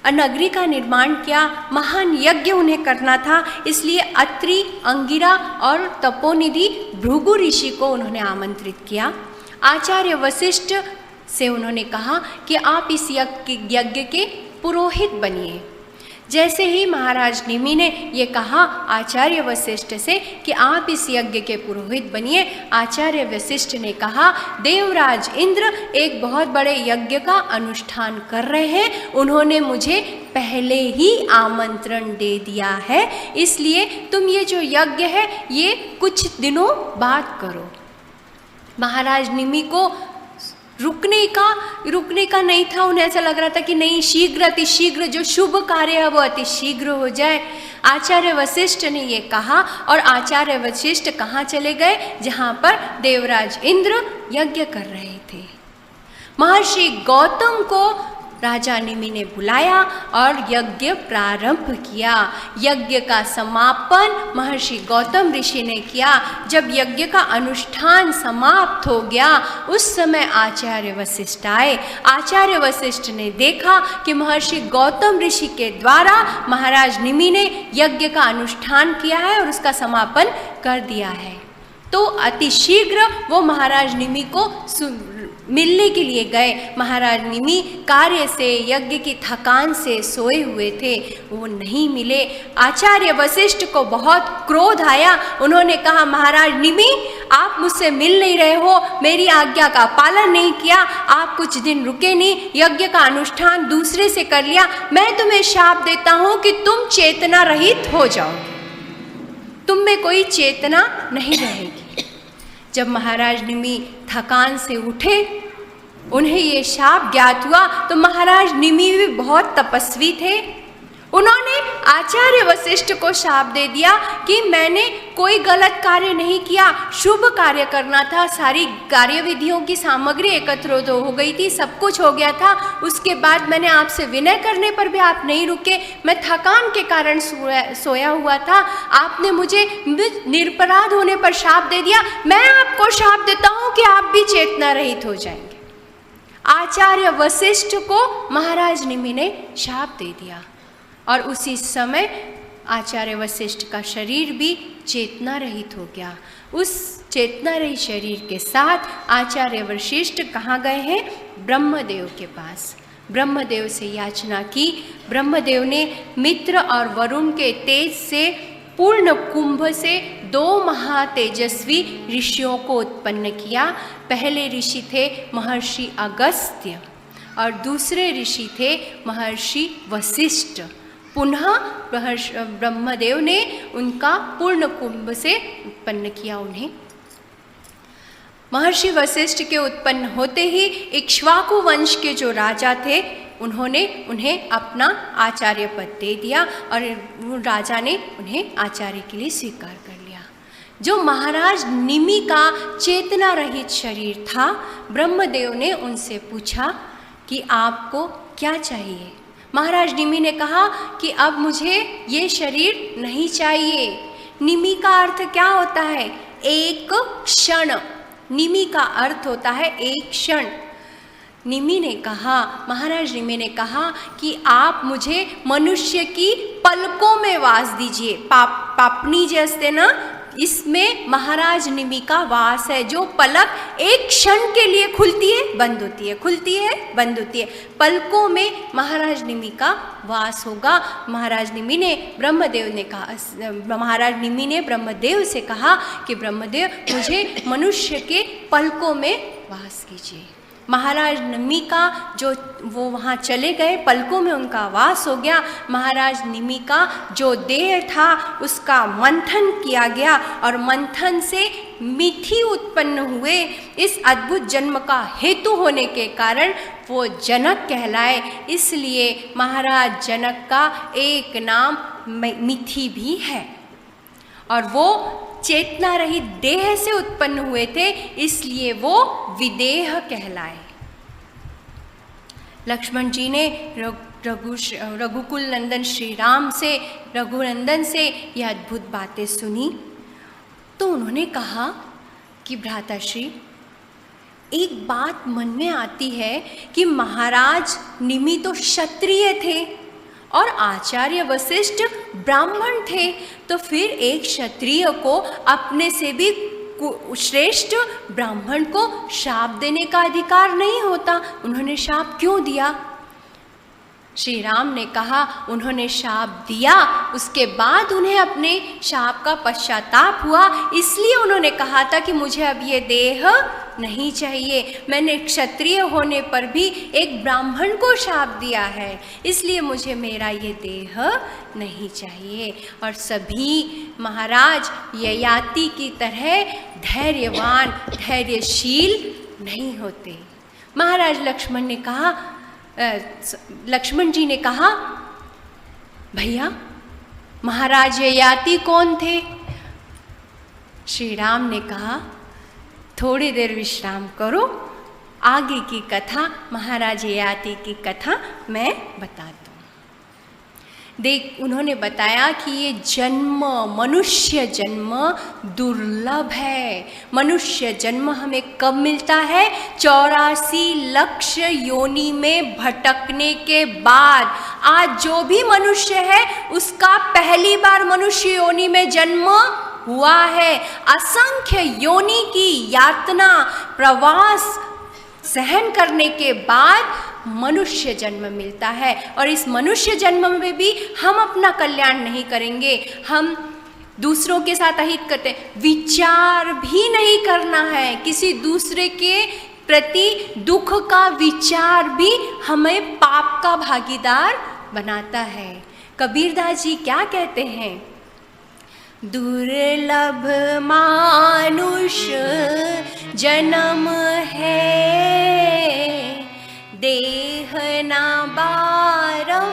नगरी का निर्माण किया, महान यज्ञ उन्हें करना था, इसलिए अत्रि, अंगिरा और तपोनिधि भृगु ऋषि को उन्होंने आमंत्रित किया। आचार्य वशिष्ठ से उन्होंने कहा कि आप इस यज्ञ के पुरोहित बनिए। जैसे ही महाराज निमि ने ये कहा आचार्य वशिष्ठ से कि आप इस यज्ञ के पुरोहित बनिए, आचार्य वशिष्ठ ने कहा, देवराज इंद्र एक बहुत बड़े यज्ञ का अनुष्ठान कर रहे हैं, उन्होंने मुझे पहले ही आमंत्रण दे दिया है, इसलिए तुम ये जो यज्ञ है ये कुछ दिनों बाद करो। महाराज निमि को रुकने का नहीं था, उन्हें ऐसा लग रहा था कि नहीं, शीघ्र अतिशीघ्र जो शुभ कार्य है वो अतिशीघ्र हो जाए। आचार्य वशिष्ठ ने ये कहा और आचार्य वशिष्ठ कहाँ चले गए, जहाँ पर देवराज इंद्र यज्ञ कर रहे थे। महर्षि गौतम को राजा निमि ने बुलाया और यज्ञ प्रारंभ किया। यज्ञ का समापन महर्षि गौतम ऋषि ने किया। जब यज्ञ का अनुष्ठान समाप्त हो गया उस समय आचार्य वशिष्ठ आए। आचार्य वशिष्ठ ने देखा कि महर्षि गौतम ऋषि के द्वारा महाराज निमि ने यज्ञ का अनुष्ठान किया है और उसका समापन कर दिया है, तो अतिशीघ्र वो महाराज निमि को मिलने के लिए गए। महाराज निमि कार्य से, यज्ञ की थकान से सोए हुए थे, वो नहीं मिले। आचार्य वशिष्ठ को बहुत क्रोध आया। उन्होंने कहा, महाराज निमि आप मुझसे मिल नहीं रहे हो, मेरी आज्ञा का पालन नहीं किया, आप कुछ दिन रुके नहीं, यज्ञ का अनुष्ठान दूसरे से कर लिया, मैं तुम्हें शाप देता हूँ कि तुम चेतना रहित हो जाओगे, तुम में कोई चेतना नहीं रहेगी। जब महाराज निमि थकान से उठे, उन्हें ये शाप ज्ञात हुआ, तो महाराज निमि भी बहुत तपस्वी थे। उन्होंने आचार्य वशिष्ठ को शाप दे दिया कि मैंने कोई गलत कार्य नहीं किया, शुभ कार्य करना था, सारी कार्यविधियों की सामग्री एकत्र हो गई थी, सब कुछ हो गया था। उसके बाद मैंने आपसे विनय करने पर भी आप नहीं रुके, मैं थकान के कारण सोया हुआ था, आपने मुझे निरपराध होने पर शाप दे दिया, मैं आपको शाप देता हूँ कि आप भी चेतना रहित हो जाएंगे। आचार्य वशिष्ठ को महाराज निमि ने शाप दे दिया और उसी समय आचार्य वशिष्ठ का शरीर भी चेतना रहित हो गया। उस चेतना रहित शरीर के साथ आचार्य वशिष्ठ कहाँ गए हैं? ब्रह्मदेव के पास। ब्रह्मदेव से याचना की। ब्रह्मदेव ने मित्र और वरुण के तेज से पूर्ण कुंभ से 2 महातेजस्वी ऋषियों को उत्पन्न किया। पहले ऋषि थे महर्षि अगस्त्य और दूसरे ऋषि थे महर्षि वशिष्ठ। पुनः ब्रह्मदेव ने उनका पूर्ण कुंभ से उत्पन्न किया उन्हें। महर्षि वशिष्ठ के उत्पन्न होते ही इक्ष्वाकु वंश के जो राजा थे उन्होंने उन्हें अपना आचार्य पद दे दिया और राजा ने उन्हें आचार्य के लिए स्वीकार कर लिया। जो महाराज निमि का चेतना रहित शरीर था, ब्रह्मदेव ने उनसे पूछा कि आपको क्या चाहिए। महाराज निमि ने कहा कि अब मुझे ये शरीर नहीं चाहिए। निमि का अर्थ क्या होता है? एक क्षण। निमि का अर्थ होता है एक क्षण। निमि ने कहा, महाराज निमि ने कहा कि आप मुझे मनुष्य की पलकों में वास दीजिए। पापनी जैसे ना, इसमें महाराज निमि का वास है। जो पलक एक क्षण के लिए खुलती है, बंद होती है, खुलती है, बंद होती है, पलकों में महाराज निमि का वास होगा। महाराज निमि ने ब्रह्मदेव ने कहा, महाराज निमि ने ब्रह्मदेव से कहा कि ब्रह्मदेव मुझे मनुष्य के पलकों में वास कीजिए। महाराज निमि का जो वो वहाँ चले गए, पलकों में उनका वास हो गया। महाराज निमि का जो देह था उसका मंथन किया गया और मंथन से मिथि उत्पन्न हुए। इस अद्भुत जन्म का हेतु होने के कारण वो जनक कहलाए। इसलिए महाराज जनक का एक नाम मिथि भी है और वो चेतना रहित देह से उत्पन्न हुए थे, इसलिए वो विदेह कहलाए। लक्ष्मण जी ने रघुकुल नंदन श्री राम से, रघुनंदन से यह अद्भुत बातें सुनी तो उन्होंने कहा कि भ्राताश्री, एक बात मन में आती है कि महाराज निमि तो क्षत्रिय थे और आचार्य वशिष्ठ ब्राह्मण थे, तो फिर एक क्षत्रिय को अपने से भी श्रेष्ठ ब्राह्मण को शाप देने का अधिकार नहीं होता। उन्होंने शाप क्यों दिया? श्री राम ने कहा उन्होंने शाप दिया, उसके बाद उन्हें अपने शाप का पश्चाताप हुआ, इसलिए उन्होंने कहा था कि मुझे अब ये देह नहीं चाहिए। मैंने क्षत्रिय होने पर भी एक ब्राह्मण को शाप दिया है, इसलिए मुझे मेरा ये देह नहीं चाहिए। और सभी महाराज ययाति की तरह धैर्यवान, धैर्यशील नहीं होते। महाराज लक्ष्मण ने कहा, लक्ष्मण जी ने कहा, भैया महाराज ययाति कौन थे? श्री राम ने कहा थोड़ी देर विश्राम करो, आगे की कथा, महाराज ययाति की कथा मैं बता दूँ। उन्होंने बताया कि ये जन्म, मनुष्य जन्म दुर्लभ है। मनुष्य जन्म हमें कब मिलता है? 84 लाख योनि में भटकने के बाद। आज जो भी मनुष्य है उसका पहली बार मनुष्य योनि में जन्म हुआ है। असंख्य योनि की यातना, प्रवास सहन करने के बाद मनुष्य जन्म मिलता है। और इस मनुष्य जन्म में भी हम अपना कल्याण नहीं करेंगे, हम दूसरों के साथ अहित करते हैं। विचार भी नहीं करना है, किसी दूसरे के प्रति दुख का विचार भी हमें पाप का भागीदार बनाता है। कबीरदास जी क्या कहते हैं? दुर्लभ मानुष जन्म है, देह ना बारंबार।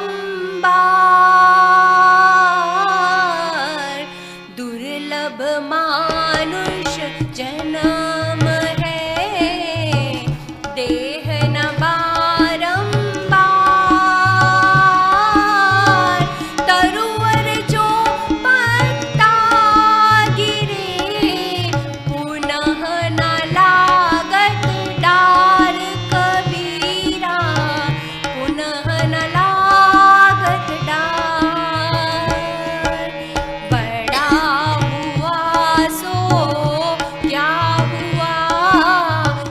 दुर्लभ मानुष जन्म है, देह ना बारंबार। तरुवर जो पत्ता गिरे, पुनः न लागत डार कबीरा, पुनः न लागत डार। बड़ा हुआ सो क्या हुआ,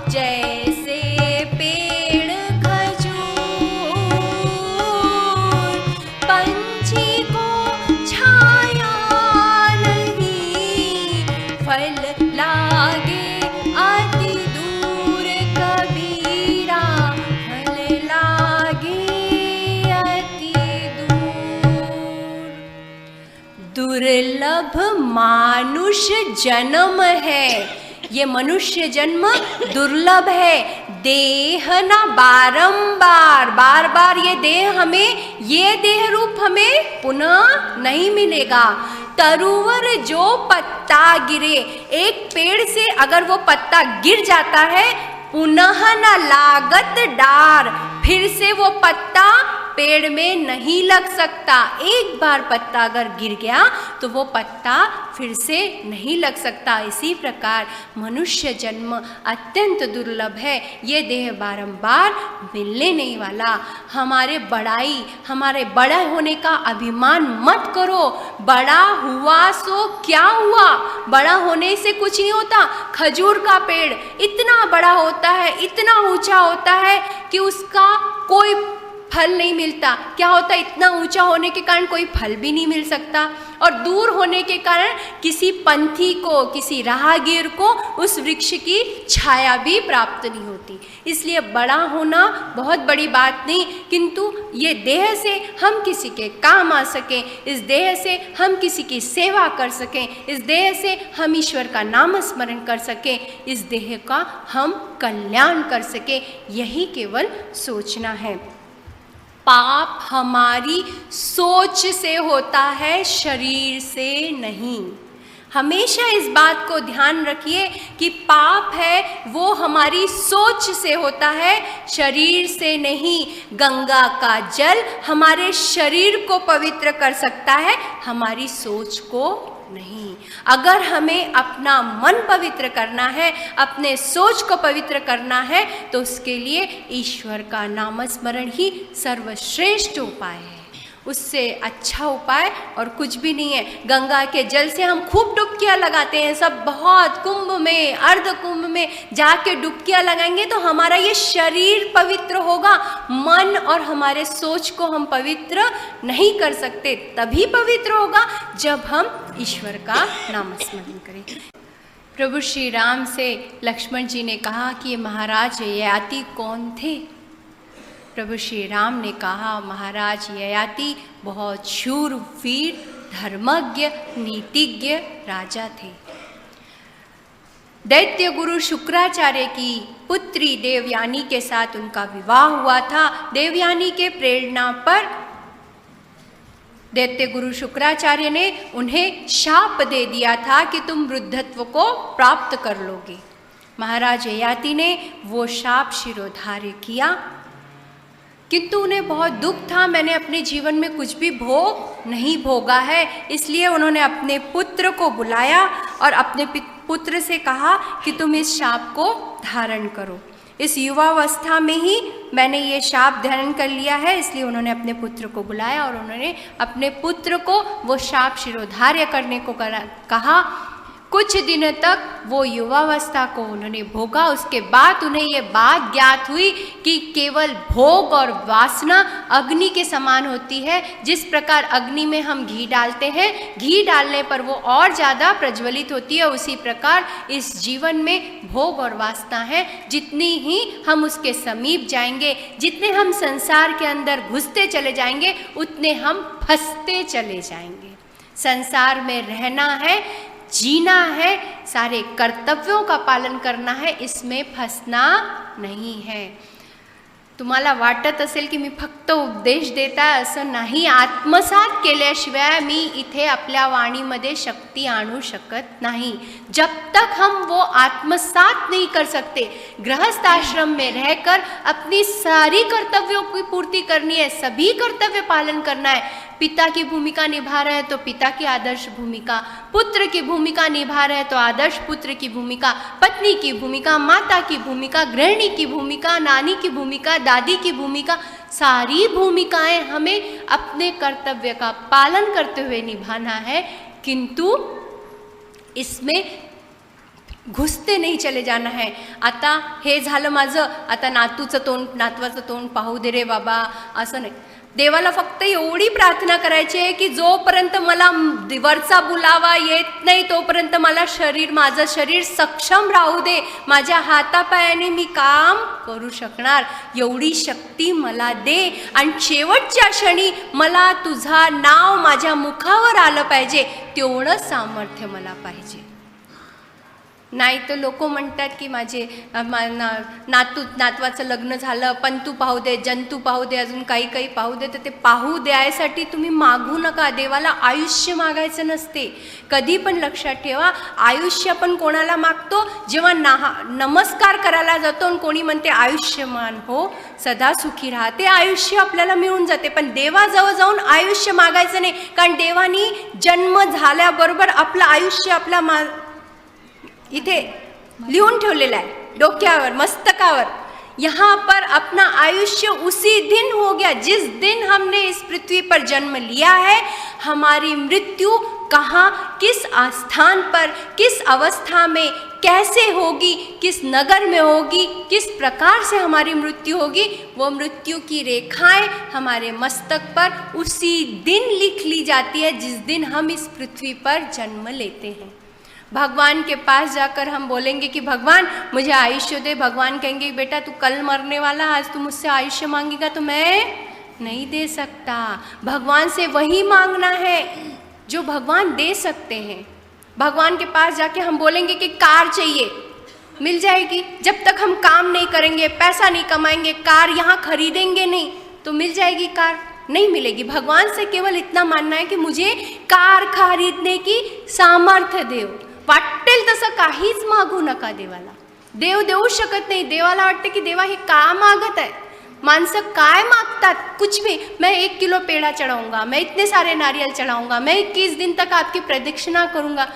जैसे पेड़ खजूर। पंछी को छाया नहीं, फल लागे अति दूर कबीरा, फल लागे अति दूर। दुर्लभ मानुष जन्म है, ये मनुष्य जन्म दुर्लभ है। देह ना बारंबार, बार बार ये देह हमें, ये देह रूप हमें पुनः नहीं मिलेगा। तरुवर जो पत्ता गिरे, एक पेड़ से अगर वो पत्ता गिर जाता है, पुनः न लागत डार, फिर से वो पत्ता पेड़ में नहीं लग सकता। एक बार पत्ता अगर गिर गया तो वो पत्ता फिर से नहीं लग सकता। इसी प्रकार मनुष्य जन्म अत्यंत दुर्लभ है, ये देह बारंबार मिलने नहीं वाला। हमारे बड़ा होने का अभिमान मत करो। बड़ा हुआ सो क्या हुआ, बड़ा होने से कुछ नहीं होता। खजूर का पेड़ इतना बड़ा होता है, इतना ऊंचा होता है कि उसका कोई फल नहीं मिलता। क्या होता है, इतना ऊंचा होने के कारण कोई फल भी नहीं मिल सकता, और दूर होने के कारण किसी पंथी को, किसी राहगीर को उस वृक्ष की छाया भी प्राप्त नहीं होती। इसलिए बड़ा होना बहुत बड़ी बात नहीं, किंतु ये देह से हम किसी के काम आ सकें, इस देह से हम किसी की सेवा कर सकें, इस देह से हम ईश्वर का नाम स्मरण कर सकें, इस देह का हम कल्याण कर सकें, यही केवल सोचना है। पाप हमारी सोच से होता है, शरीर से नहीं। हमेशा इस बात को ध्यान रखिए कि पाप है वो हमारी सोच से होता है, शरीर से नहीं। गंगा का जल हमारे शरीर को पवित्र कर सकता है, हमारी सोच को नहीं। अगर हमें अपना मन पवित्र करना है, अपने सोच को पवित्र करना है, तो उसके लिए ईश्वर का नाम स्मरण ही सर्वश्रेष्ठ उपाय है। उससे अच्छा उपाय और कुछ भी नहीं है। गंगा के जल से हम खूब डुबकियां लगाते हैं, सब बहुत कुंभ में, अर्ध कुंभ में जाके डुबकियां लगाएंगे तो हमारा ये शरीर पवित्र होगा। मन और हमारे सोच को हम पवित्र नहीं कर सकते। तभी पवित्र होगा जब हम ईश्वर का नाम स्मरण करें। प्रभु श्री राम से लक्ष्मण जी ने कहा कि ये महाराज ययाति कौन थे? प्रभु श्री राम ने कहा, महाराज ययाति बहुत शूरवीर, धर्मज्ञ, नीतिज्ञ राजा थे। दैत्य गुरु शुक्राचार्य की पुत्री देवयानी के साथ उनका विवाह हुआ था। देवयानी के प्रेरणा पर दैत्य गुरु शुक्राचार्य ने उन्हें शाप दे दिया था कि तुम वृद्धत्व को प्राप्त कर लोगे। महाराज ययाति ने वो शाप शिरोधार्य किया, किंतु उन्हें बहुत दुख था, मैंने अपने जीवन में कुछ भी भोग नहीं भोगा है। इसलिए उन्होंने अपने पुत्र को बुलाया और अपने पुत्र से कहा कि तुम इस शाप को धारण करो। इस युवावस्था में ही मैंने ये शाप धारण कर लिया है। इसलिए उन्होंने अपने पुत्र को बुलाया और उन्होंने अपने पुत्र को वो शाप शिरोधार्य करने को कहा। कुछ दिनों तक वो युवावस्था को उन्होंने भोगा। उसके बाद उन्हें ये बात ज्ञात हुई कि केवल भोग और वासना अग्नि के समान होती है। जिस प्रकार अग्नि में हम घी डालते हैं, घी डालने पर वो और ज़्यादा प्रज्वलित होती है, उसी प्रकार इस जीवन में भोग और वासना है। जितनी ही हम उसके समीप जाएंगे, जितने हम संसार के अंदर घुसते चले जाएंगे, उतने हम फंसते चले जाएंगे। संसार में रहना है, जीना है, सारे कर्तव्यों का पालन करना है, इसमें फंसना नहीं है। तुम्हाला वाटत असेल की मी फक्त उपदेश देता, असं नाही। आत्मसात केल्याशिवाय मी इथे आपल्या वाणीमध्ये शक्ति आणू शकत नहीं। जब तक हम वो आत्मसात नहीं कर सकते, गृहस्थ आश्रम में रहकर अपनी सारी कर्तव्यों की पूर्ति करनी है, सभी कर्तव्य पालन करना है। पिता की भूमिका निभा रहे हैं तो पिता की आदर्श भूमिका, पुत्र की भूमिका निभा रहे हैं तो आदर्श पुत्र की भूमिका, पत्नी की भूमिका, माता की भूमिका, गृहिणी की भूमिका, नानी की भूमिका, दादी की भूमिका, सारी भूमिकाएं हमें अपने कर्तव्य का पालन करते हुए निभाना है। किंतु इसमें घुसते नहीं चले जाना है। आता हे झालं माझं, आता नातूचं तोंड, नातवाचं तोंड पाहू दे रे बाबा, असं नाही। देवाला फक्त एवढी प्रार्थना करायची आहे की जोपर्यंत मला वरचा बुलावा येत नाही तोपर्यंत मला माझं शरीर सक्षम राहू दे, माझ्या हातापायाने मी काम करू शकणार एवढी शक्ती मला दे, आणि शेवटच्या क्षणी मला तुझा नाव माझ्या मुखावर आलं पाहिजे तेवढं सामर्थ्य मला पाहिजे। नाही तर लोक म्हणतात की माझे नातवाचं लग्न झालं, पंतू पाहू दे, जंतू पाहू दे, अजून काही काही पाहू दे. तर ते पाहू द्यायसाठी तुम्ही मागू नका. देवाला आयुष्य मागायचं नसते. कधी पण लक्षात ठेवा, आयुष्य आपण कोणाला मागतो? जेव्हा नमस्कार करायला जातो आणि कोणी म्हणते आयुष्यमान हो, सदा सुखी राहा, ते आयुष्य आपल्याला मिळून जाते. पण देवाजवळ जाऊन आयुष्य मागायचं नाही, कारण देवानी जन्म झाल्याबरोबर आपलं आयुष्य आपल्या इथे लिहून ठेवलेला है, डोक्यावर, मस्तकावर. यहाँ पर अपना आयुष्य उसी दिन हो गया जिस दिन हमने इस पृथ्वी पर जन्म लिया है. हमारी मृत्यु कहाँ, किस स्थान पर, किस अवस्था में, कैसे होगी, किस नगर में होगी, किस प्रकार से हमारी मृत्यु होगी, वो मृत्यु की रेखाएं हमारे मस्तक पर उसी दिन लिख ली जाती है जिस दिन हम इस पृथ्वी पर जन्म लेते हैं. भगवान के पास जाकर हम बोलेंगे कि भगवान मुझे आयुष्य दे. भगवान कहेंगे बेटा तू कल मरने वाला, आज तू मुझसे आयुष्य मांगेगा तो मैं नहीं दे सकता. भगवान से वही मांगना है जो भगवान दे सकते हैं. भगवान के पास जाके हम बोलेंगे कि कार चाहिए, मिल जाएगी. जब तक हम काम नहीं करेंगे, पैसा नहीं कमाएंगे, कार यहाँ खरीदेंगे नहीं, तो मिल जाएगी कार? नहीं मिलेगी. भगवान से केवल इतना मानना है की मुझे कार खरीदने की सामर्थ्य देव. वाटेल तसं काहीच मागू नका देवाला. देव देऊ शकत नाही. देवाला वाटते की देवा हे का मागत आहे. माणसं काय मागतात? कुछ भी. मैं 1 किलो पेड़ा चढ़ाऊंगा, मैं इतने सारे नारियल चढ़ाऊंगा, मैं 21 दिन तक आपकी प्रदक्षिणा करूंगा.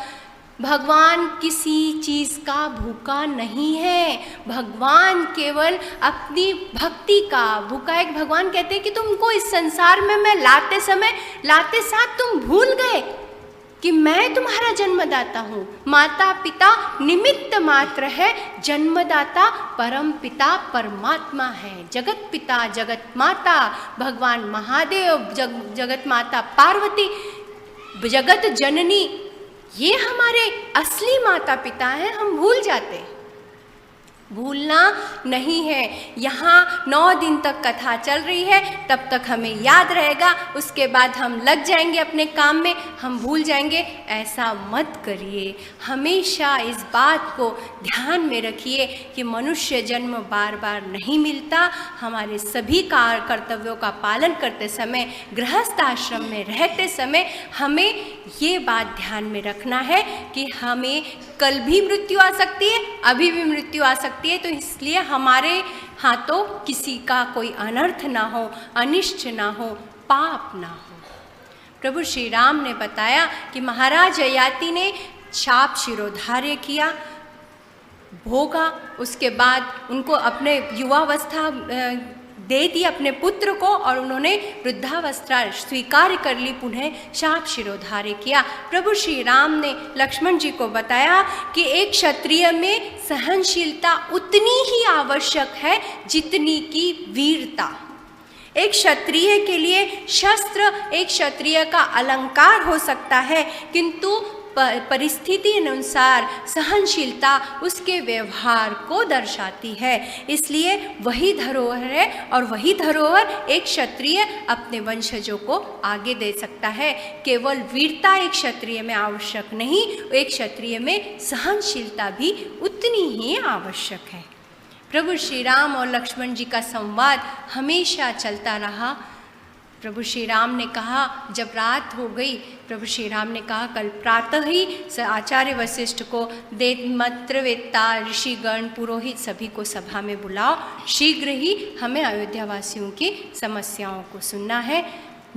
भगवान किसी चीज़ का भूखा नहीं है. भगवान केवल अपनी भक्ति का भूखा है. भगवान कहते हैं कि तुमको इस संसार में मैं लाते साथ तुम भूल गए कि मैं तुम्हारा जन्मदाता हूँ. माता पिता निमित्त मात्र है, जन्मदाता परम पिता परमात्मा है. जगत पिता जगत माता भगवान महादेव, जगत माता पार्वती, जगत जननी, ये हमारे असली माता पिता हैं. हम भूल जाते हैं. भूलना नहीं है. यहाँ 9 दिन तक कथा चल रही है, तब तक हमें याद रहेगा. उसके बाद हम लग जाएंगे अपने काम में, हम भूल जाएंगे. ऐसा मत करिए. हमेशा इस बात को ध्यान में रखिए कि मनुष्य जन्म बार बार नहीं मिलता. हमारे सभी कर्तव्यों का पालन करते समय, गृहस्थ आश्रम में रहते समय हमें ये बात ध्यान में रखना है कि हमें कल भी मृत्यु आ सकती है, अभी भी मृत्यु आ सकती है. तो इसलिए हमारे हाथों किसी का कोई अनर्थ ना हो, अनिष्ट ना हो, पाप ना हो. प्रभु श्री राम ने बताया कि महाराज ययाति ने शाप शिरोधार्य किया, भोगा. उसके बाद उनको अपने युवावस्था दे दी अपने पुत्र को, और उन्होंने वृद्धावस्था स्वीकार कर ली, पुनः शाप शिरोधार्य किया. प्रभु श्री राम ने लक्ष्मण जी को बताया कि एक क्षत्रिय में सहनशीलता उतनी ही आवश्यक है जितनी की वीरता. एक क्षत्रिय के लिए शस्त्र एक क्षत्रिय का अलंकार हो सकता है, किंतु परिस्थिति अनुसार सहनशीलता उसके व्यवहार को दर्शाती है. इसलिए वही धरोहर है, और वही धरोहर एक क्षत्रिय अपने वंशजों को आगे दे सकता है. केवल वीरता एक क्षत्रिय में आवश्यक नहीं, एक क्षत्रिय में सहनशीलता भी उतनी ही आवश्यक है. प्रभु श्री राम और लक्ष्मण जी का संवाद हमेशा चलता रहा. प्रभु श्री राम ने कहा, जब रात हो गई, प्रभु श्री राम ने कहा कल प्रातः ही आचार्य वशिष्ठ को, मंत्रवेत्ता, ऋषिगण, पुरोहित सभी को सभा में बुलाओ. शीघ्र ही हमें अयोध्यावासियों की समस्याओं को सुनना है.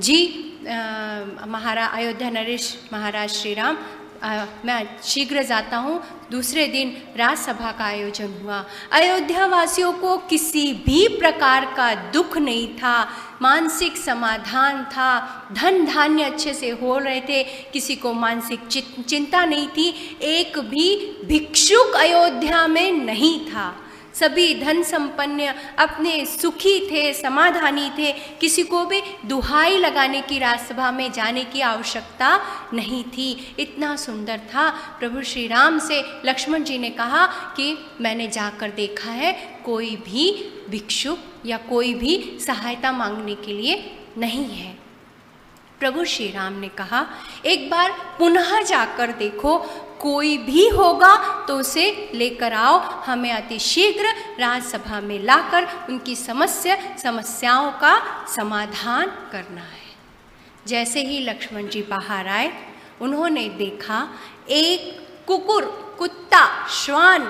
जी अयोध्या नरेश महाराज श्री राम, मैं शीघ्र जाता हूँ. दूसरे दिन राजसभा का आयोजन हुआ. अयोध्या वासियों को किसी भी प्रकार का दुख नहीं था, मानसिक समाधान था, धन धान्य अच्छे से हो रहे थे, किसी को मानसिक चिंता नहीं थी. एक भी भिक्षुक अयोध्या में नहीं था. सभी धन संपन्न, अपने सुखी थे, समाधानी थे. किसी को भी दुहाई लगाने की राजसभा में जाने की आवश्यकता नहीं थी. इतना सुंदर था. प्रभु श्री राम से लक्ष्मण जी ने कहा कि मैंने जाकर देखा है, कोई भी भिक्षुक या कोई भी सहायता मांगने के लिए नहीं है. प्रभु श्री राम ने कहा एक बार पुनः जाकर देखो. कोई भी होगा तो उसे लेकर आओ, हमें अति शीघ्र राजसभा में लाकर उनकी समस्याओं का समाधान करना है। जैसे ही लक्ष्मण जी बाहर आए, उन्होंने देखा एक कुत्ता श्वान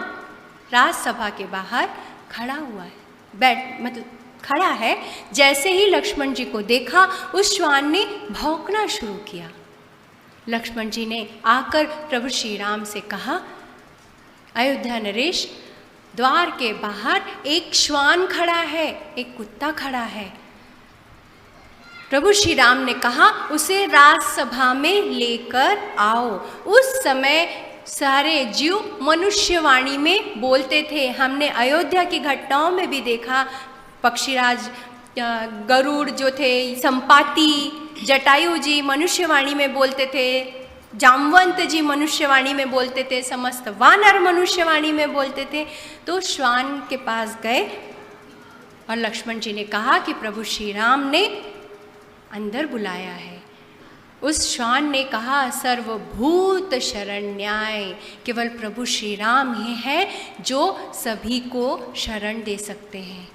राजसभा के बाहर खड़ा हुआ है, खड़ा है। जैसे ही लक्ष्मण जी को देखा, उस श्वान ने भौंकना शुरू किया। लक्ष्मण जी ने आकर प्रभु श्री राम से कहा, अयोध्या नरेश, द्वार के बाहर एक श्वान खड़ा है, एक कुत्ता खड़ा है। प्रभु श्री राम ने कहा, उसे राजसभा में लेकर आओ। उस समय सारे जीव मनुष्यवाणी में बोलते थे। हमने अयोध्या की घटनाओं में भी देखा, पक्षीराज गरुड़ जो थे, संपाति, जटायु जी मनुष्यवाणी में बोलते थे, जामवंत जी मनुष्यवाणी में बोलते थे, समस्त वानर मनुष्यवाणी में बोलते थे। तो श्वान के पास गए और लक्ष्मण जी ने कहा कि प्रभु श्री राम ने अंदर बुलाया है। उस श्वान ने कहा, सर्वभूत शरण्याय, केवल प्रभु श्री राम ही हैं जो सभी को शरण दे सकते हैं,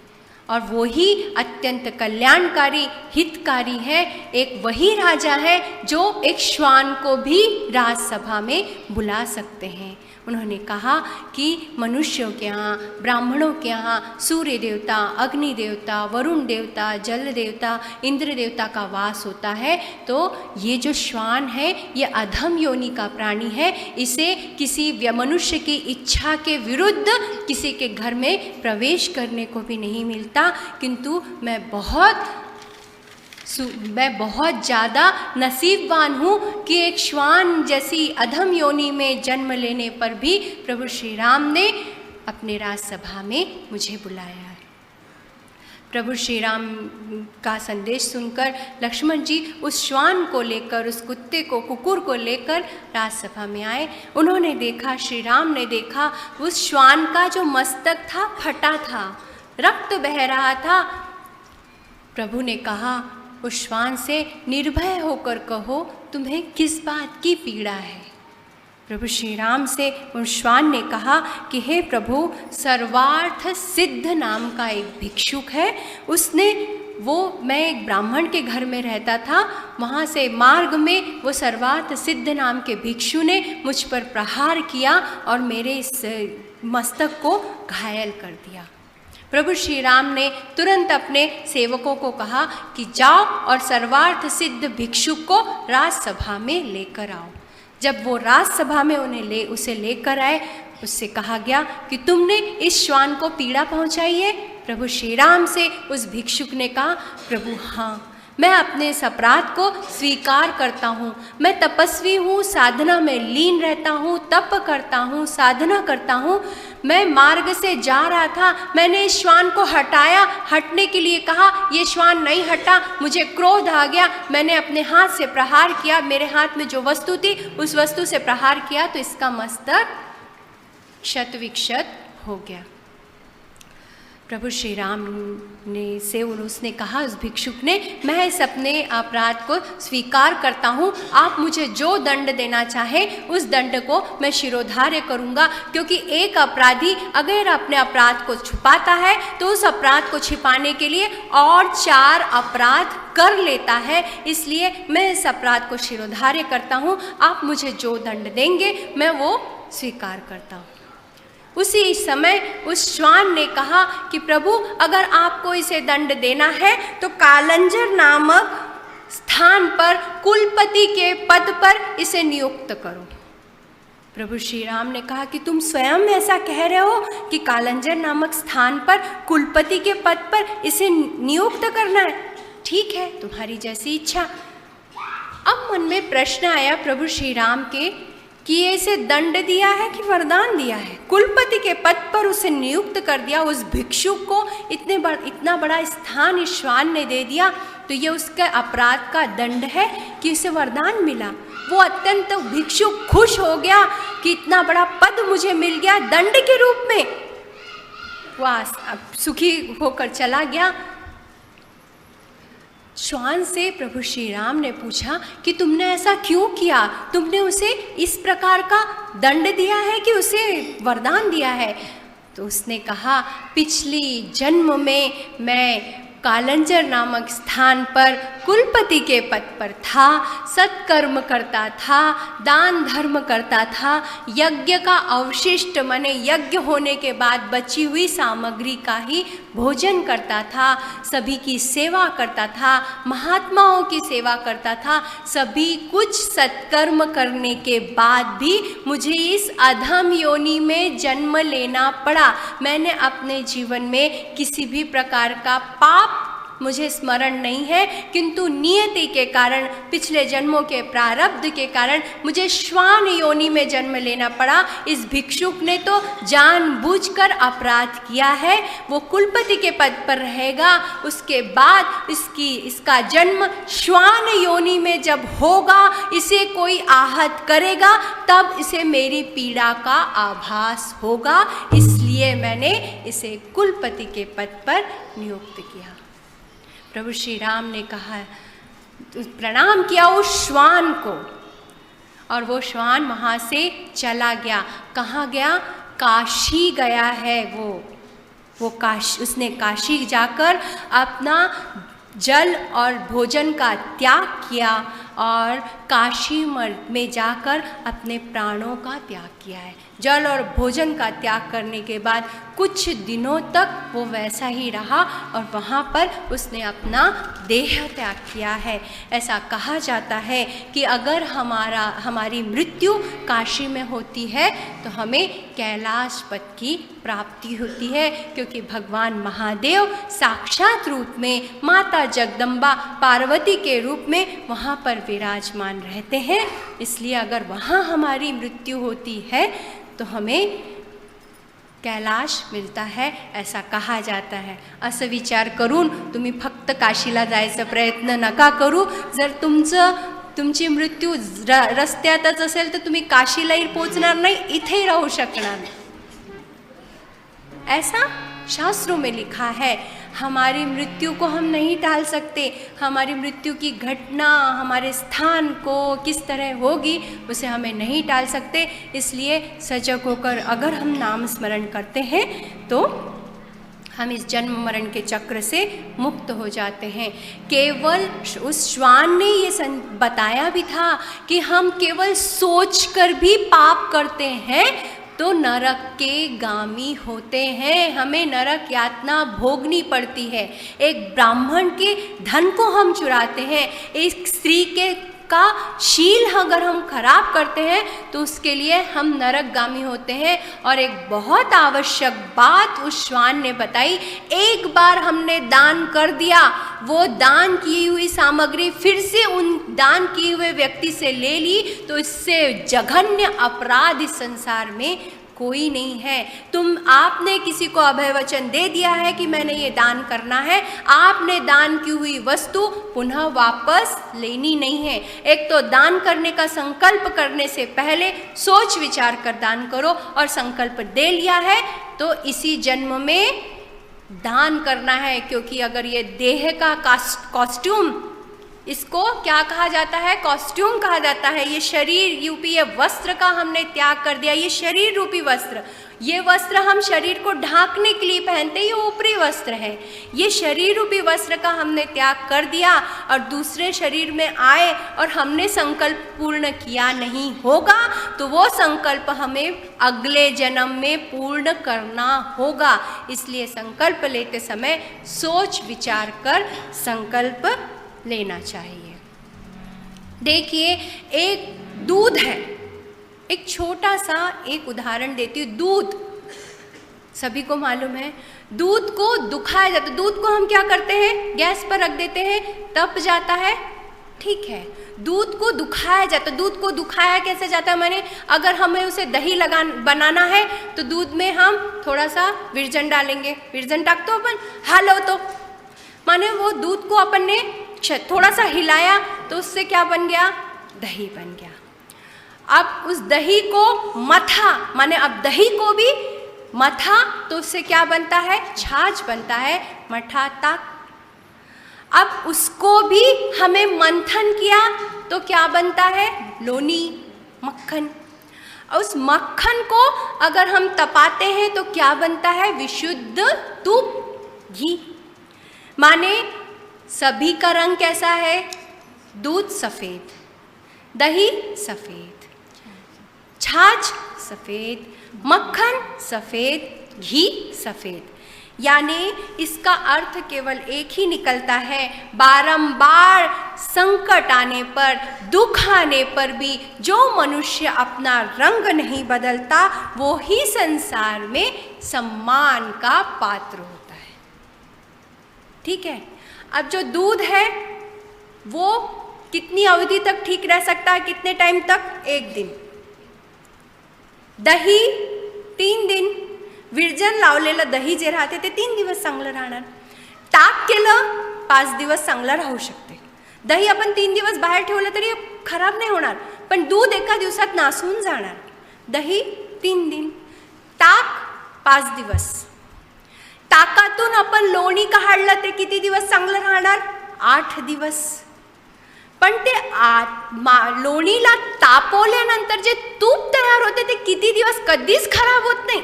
और वो ही अत्यंत कल्याणकारी हितकारी है। एक वही राजा है जो एक श्वान को भी राजसभा में बुला सकते हैं। उन्होंने कहा कि मनुष्यों के यहाँ, ब्राह्मणों के यहाँ सूर्य देवता, अग्नि देवता, वरुण देवता, जल देवता, इंद्र देवता का वास होता है। तो ये जो श्वान है, ये अधम योनि का प्राणी है। इसे किसी मनुष्य की इच्छा के विरुद्ध किसी के घर में प्रवेश करने को भी नहीं मिलता। किंतु मैं बहुत ज़्यादा नसीबवान हूँ कि एक श्वान जैसी अधम योनि में जन्म लेने पर भी प्रभु श्री राम ने अपने राजसभा में मुझे बुलाया है। प्रभु श्री राम का संदेश सुनकर लक्ष्मण जी उस श्वान को लेकर, उस कुत्ते को, कुकुर को लेकर राजसभा में आए। उन्होंने देखा, श्री राम ने देखा, उस श्वान का जो मस्तक था फटा था, रक्त बह रहा था। प्रभु ने कहा उस श्वान से, निर्भय होकर कहो तुम्हें किस बात की पीड़ा है। प्रभु श्री राम से उस श्वान ने कहा कि हे प्रभु, सर्वार्थ सिद्ध नाम का एक भिक्षुक है, मैं एक ब्राह्मण के घर में रहता था, वहाँ से मार्ग में वो सर्वार्थ सिद्ध नाम के भिक्षु ने मुझ पर प्रहार किया और मेरे इस मस्तक को घायल कर दिया। प्रभु श्री राम ने तुरंत अपने सेवकों को कहा कि जाओ और सर्वार्थ सिद्ध भिक्षुक को राजसभा में लेकर आओ। जब वो राजसभा में उसे लेकर आए, उससे कहा गया कि तुमने इस श्वान को पीड़ा पहुंचाई है। प्रभु श्री राम से उस भिक्षुक ने कहा, प्रभु हाँ, मैं अपने इस अपराध को स्वीकार करता हूँ। मैं तपस्वी हूँ, साधना में लीन रहता हूँ, तप करता हूँ, साधना करता हूँ। मैं मार्ग से जा रहा था, मैंने इस श्वान को हटने के लिए कहा, ये श्वान नहीं हटा, मुझे क्रोध आ गया, मैंने अपने हाथ से प्रहार किया, मेरे हाथ में जो वस्तु थी उस वस्तु से प्रहार किया तो इसका मस्तक क्षत विक्षत हो गया। प्रभु श्री राम ने उसने कहा, उस भिक्षुक ने, मैं इस अपने अपराध को स्वीकार करता हूँ, आप मुझे जो दंड देना चाहे उस दंड को मैं शिरोधार्य करूँगा। क्योंकि एक अपराधी अगर अपने अपराध को छुपाता है तो उस अपराध को छिपाने के लिए और 4 अपराध कर लेता है। इसलिए मैं इस अपराध को शिरोधार्य करता हूँ, आप मुझे जो दंड देंगे मैं वो स्वीकार करता हूँ। उसी समय उस श्वान ने कहा कि प्रभु, अगर आपको इसे दंड देना है तो कालंजर नामक स्थान पर कुलपति के पद पर इसे नियुक्त करो। प्रभु श्री राम ने कहा कि तुम स्वयं ऐसा कह रहे हो कि कालंजर नामक स्थान पर कुलपति के पद पर इसे नियुक्त करना है, ठीक है, तुम्हारी जैसी इच्छा। अब मन में प्रश्न आया प्रभु श्री राम के कि ये इसे दंड दिया है कि वरदान दिया है। कुलपति के पद पर उसे नियुक्त कर दिया, उस भिक्षुक को इतना बड़ा स्थान इस श्वान ने दे दिया, तो ये उसके अपराध का दंड है कि उसे वरदान मिला। वो अत्यंत भिक्षुक खुश हो गया कि इतना बड़ा पद मुझे मिल गया दंड के रूप में। वह सुखी होकर चला गया। श्वान से प्रभु श्री राम ने पूछा कि तुमने ऐसा क्यों किया, तुमने उसे इस प्रकार का दंड दिया है कि उसे वरदान दिया है। तो उसने कहा, पिछली जन्म में मैं कालंजर नामक स्थान पर कुलपति के पद पर था, सत्कर्म करता था, दान धर्म करता था, यज्ञ का अवशिष्ट माने यज्ञ होने के बाद बची हुई सामग्री का ही भोजन करता था, सभी की सेवा करता था, महात्माओं की सेवा करता था। सभी कुछ सत्कर्म करने के बाद भी मुझे इस अधम योनि में जन्म लेना पड़ा। मैंने अपने जीवन में किसी भी प्रकार का पाप मुझे स्मरण नहीं है, किंतु नियति के कारण, पिछले जन्मों के प्रारब्ध के कारण मुझे श्वान योनि में जन्म लेना पड़ा। इस भिक्षुक ने तो जानबूझकर अपराध किया है। वो कुलपति के पद पर रहेगा, उसके बाद इसका जन्म श्वान योनि में जब होगा, इसे कोई आहत करेगा, तब इसे मेरी पीड़ा का आभास होगा। इसलिए मैंने इसे कुलपति के पद पर नियुक्त किया। प्रभु श्री राम ने कहा, प्रणाम किया उस श्वान को, और वो श्वान वहाँ से चला गया। कहाँ गया? काशी गया है वो काशी, उसने काशी जाकर अपना जल और भोजन का त्याग किया और काशी में जाकर अपने प्राणों का त्याग किया है। जल और भोजन का त्याग करने के बाद कुछ दिनों तक वो वैसा ही रहा और वहाँ पर उसने अपना देह त्याग किया है। ऐसा कहा जाता है कि अगर हमारी मृत्यु काशी में होती है तो हमें कैलाश पद की प्राप्ति होती है, क्योंकि भगवान महादेव साक्षात रूप में माता जगदम्बा पार्वती के रूप में वहाँ पर विराजमान रहते हैं। इसलिए अगर वहाँ हमारी मृत्यु होती है तो हमें कैलाश मिळता है, ऐसा कहा जाता है। असं विचार करून तुम्ही फक्त काशीला जायचा प्रयत्न नका करू। जर तुमची मृत्यू रस्त्यातच असेल तर तुम्ही काशीलाही पोहोचणार नाही, इथे राहू शकणार नाही। ऐसा शास्त्रों में लिखा है। हमारी मृत्यु को हम नहीं टाल सकते। हमारी मृत्यु की घटना हमारे स्थान को किस तरह होगी उसे हमें नहीं टाल सकते। इसलिए सजग होकर अगर हम नाम स्मरण करते हैं तो हम इस जन्म मरण के चक्र से मुक्त हो जाते हैं। केवल उस श्वान ने ये बताया भी था कि हम केवल सोचकर भी पाप करते हैं तो नरक के गामी होते हैं, हमें नरक यातना भोगनी पड़ती है। एक ब्राह्मण के धन को हम चुराते हैं, एक स्त्री का शील अगर हम खराब करते हैं तो उसके लिए हम नरकगामी होते हैं। और एक बहुत आवश्यक बात उस श्वान ने बताई, एक बार हमने दान कर दिया, वो दान की हुई सामग्री फिर से उन दान किए हुए व्यक्ति से ले ली तो इससे जघन्य अपराध इस संसार में कोई नहीं है। आपने किसी को अभय वचन दे दिया है कि मैंने ये दान करना है, आपने दान की हुई वस्तु पुनः वापस लेनी नहीं है। एक तो दान करने का संकल्प करने से पहले सोच विचार कर दान करो, और संकल्प दे लिया है तो इसी जन्म में दान करना है। क्योंकि अगर ये देह का कॉस्ट्यूम, इसको क्या कहा जाता है? कॉस्ट्यूम कहा जाता है। ये शरीर रूपी ये वस्त्र का हमने त्याग कर दिया। ये शरीर रूपी वस्त्र, ये वस्त्र हम शरीर को ढांकने के लिए पहनते हैं, ये ऊपरी वस्त्र है। ये शरीर रूपी वस्त्र का हमने त्याग कर दिया और दूसरे शरीर में आए और हमने संकल्प पूर्ण किया नहीं होगा तो वो संकल्प हमें अगले जन्म में पूर्ण करना होगा। इसलिए संकल्प लेते समय सोच विचार कर संकल्प लेना चाहिए। देखिए, एक दूध है, एक छोटा सा एक उदाहरण देती हूँ। दूध सभी को मालूम है, दूध को दुखाया जाता है। दूध को हम क्या करते हैं? गैस पर रख देते हैं, तप जाता है, ठीक है। दूध को दुखाया जाता है। दूध को दुखाया कैसे जाता है? माने अगर हमें उसे दही बनाना है तो दूध में हम थोड़ा सा विरजन डालेंगे, विरजन टाक तो अपन हालो तो माने वो दूध को अपन ने थोड़ा सा हिलाया तो उससे क्या बन गया? दही बन गया। अब उस दही को मथा, माने अब दही को भी मथा तो उससे क्या बनता है? छाछ बनता है, मठा तक। अब उसको भी हमें मंथन किया तो क्या बनता है? लोनी, मक्खन। उस मक्खन को अगर हम तपाते हैं तो क्या बनता है? विशुद्ध तुप, घी। माने सभी का रंग कैसा है? दूध सफ़ेद, दही सफ़ेद, छाछ सफ़ेद, मक्खन सफ़ेद, घी सफ़ेद। यानी इसका अर्थ केवल एक ही निकलता है, बारंबार संकट आने पर, दुख आने पर भी जो मनुष्य अपना रंग नहीं बदलता वो ही संसार में सम्मान का पात्र होता है। ठीक है। अब जो दूध है वो कितनी अवधि तक ठीक रह सकता है? कितने टाइम तक? 1 दिन। दही 3 दिन. विरजन लावलेलं दही जे राहते ते 3 दिवस चांगलं राहणार. ताक केलं 5 दिवस चांगलं राहू शकते. दही आपण 3 दिवस बाहेर ठेवलं तरी खराब नाही होणार, पण दूध एका दिवसात नासून जाणार. दही 3 दिन, ताक 5 दिवस. ताकातून आपण लोणी काढलं ते किती दिवस चांगलं राहणार? 8 दिवस. पण ते लोणीला तापवल्यानंतर जे तूप तयार होते ते किती दिवस कधीच खराब होत नाही.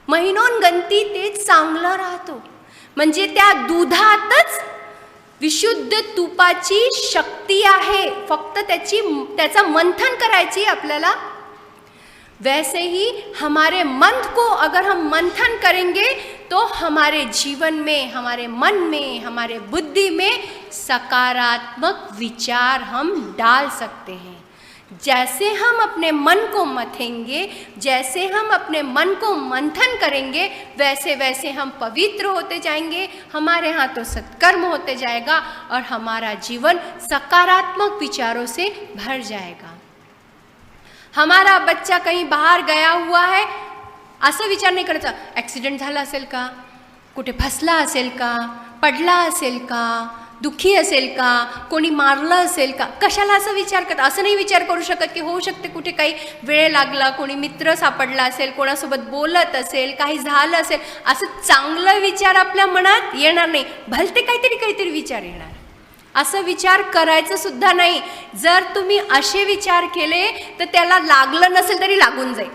महिनोंगणती ते चांगलं राहतो. म्हणजे त्या दुधातच विशुद्ध तुपाची शक्ती आहे, फक्त त्याचं मंथन करायची आपल्याला. वैसे ही हमारे मन को अगर हम मंथन करेंगे तो हमारे जीवन में, हमारे मन में, हमारे बुद्धि में सकारात्मक विचार हम डाल सकते हैं. जैसे हम अपने मन को मथेंगे, जैसे हम अपने मन को मंथन करेंगे, वैसे वैसे हम पवित्र होते जाएंगे, हमारे यहाँ तो सत्कर्म होते जाएगा और हमारा जीवन सकारात्मक विचारों से भर जाएगा. हमारा बच्चा कहीं बाहर गया हुआ है, असं विचार नाही करायचा ॲक्सिडेंट झाला असेल का, कुठे फसला असेल का, पडला असेल का, दुःखी असेल का, कोणी मारलं असेल का. कशाला असं विचार करता? असं नाही विचार करू शकत की होऊ शकते कुठे काही वेळ लागला, कोणी मित्र सापडला असेल, कोणासोबत बोलत असेल, काही झालं असेल, असं चांगलं विचार आपल्या मनात येणार नाही. भलते काहीतरी विचार येणार. असं विचार करायचं सुद्धा नाही. जर तुम्ही असे विचार केले तर त्याला लागलं नसेल तरी लागून जाईल.